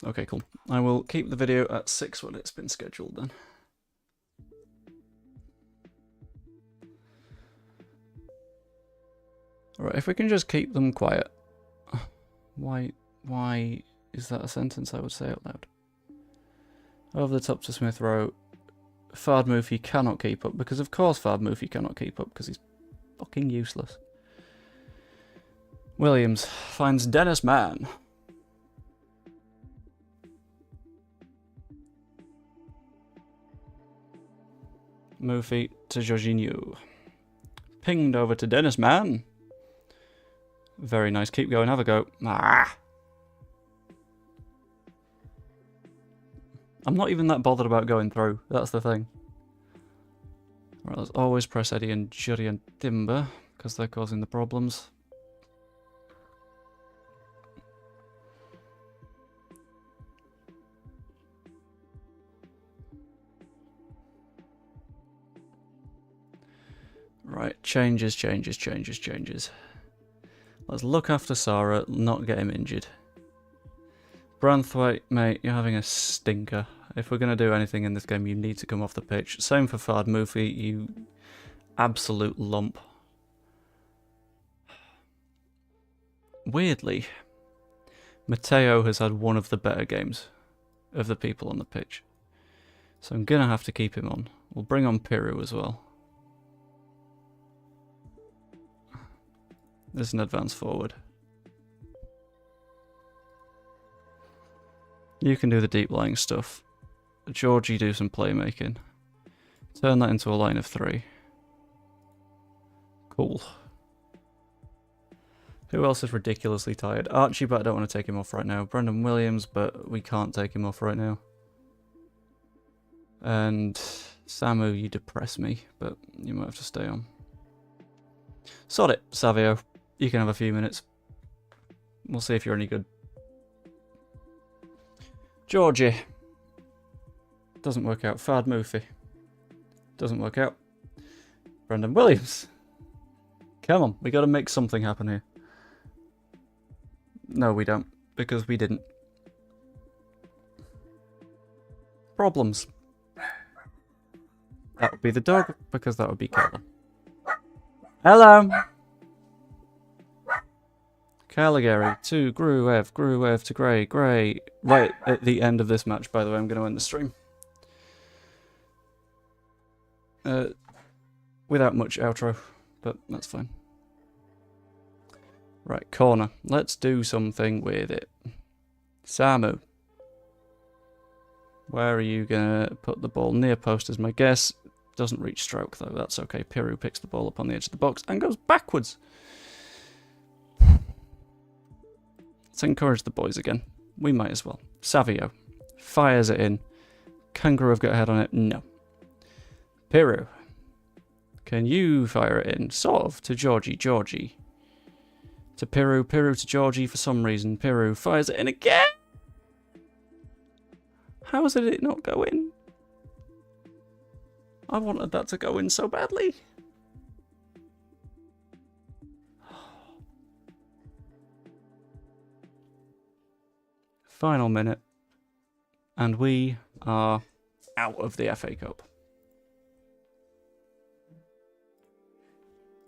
Okay, cool. I will keep the video at 6 when it's been scheduled then. Alright, if we can just keep them quiet. Why is that a sentence I would say out loud? Over the top to Smith Rowe. Fard Moofy cannot keep up, because of course Fard Moofy cannot keep up, because he's fucking useless. Williams finds Dennis Mann. Moofy to Jorginho. Pinged over to Dennis Mann. Very nice. Keep going. Have a go. Ah. I'm not even that bothered about going through. That's the thing. Right, let's always press Eddie and Jury and Timber, because they're causing the problems. Right, changes. Let's look after Sarah, not get him injured. Branthwaite, mate, you're having a stinker. If we're going to do anything in this game, you need to come off the pitch. Same for Fard Moofy, you absolute lump. Weirdly, Matteo has had one of the better games of the people on the pitch. So I'm going to have to keep him on. We'll bring on Piru as well. There's an advance forward. You can do the deep lying stuff. Georgie do some playmaking. Turn that into a line of 3. Cool. Who else is ridiculously tired? Archie, but I don't want to take him off right now. Brendan Williams, but we can't take him off right now. And Samu, you depress me, but you might have to stay on. Sod it, Savio. You can have a few minutes. We'll see if you're any good. Georgie. Doesn't work out. Fard Moofy. Doesn't work out. Brendan Williams. Come on, we got to make something happen here. No, we don't, because we didn't. Problems. That would be the dog, because that would be Keller. Hello! Caligari to Gruev to Gray. Right at the end of this match, by the way, I'm going to end the stream. Without much outro, but that's fine. Right, corner. Let's do something with it. Samu. Where are you going to put the ball? Near post is my guess. Doesn't reach stroke, though. That's okay. Piru picks the ball up on the edge of the box and goes backwards. Let's encourage the boys again. We might as well. Savio fires it in. Can Gruev get a head on it? No. Piru. Can you fire it in? Sort of. To Georgie. Georgie. To Piru. Piru to Georgie for some reason. Piru fires it in again. How did it not go in? I wanted that to go in so badly. Final minute. And we are out of the FA Cup.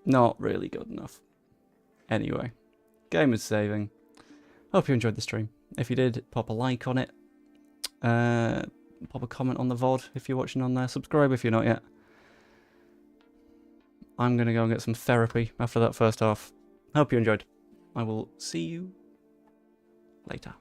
Not really good enough. Anyway, game is saving. Hope you enjoyed the stream. If you did, pop a like on it. Pop a comment on the VOD if you're watching on there. Subscribe if you're not yet. I'm going to go and get some therapy after that first half. Hope you enjoyed. I will see you later.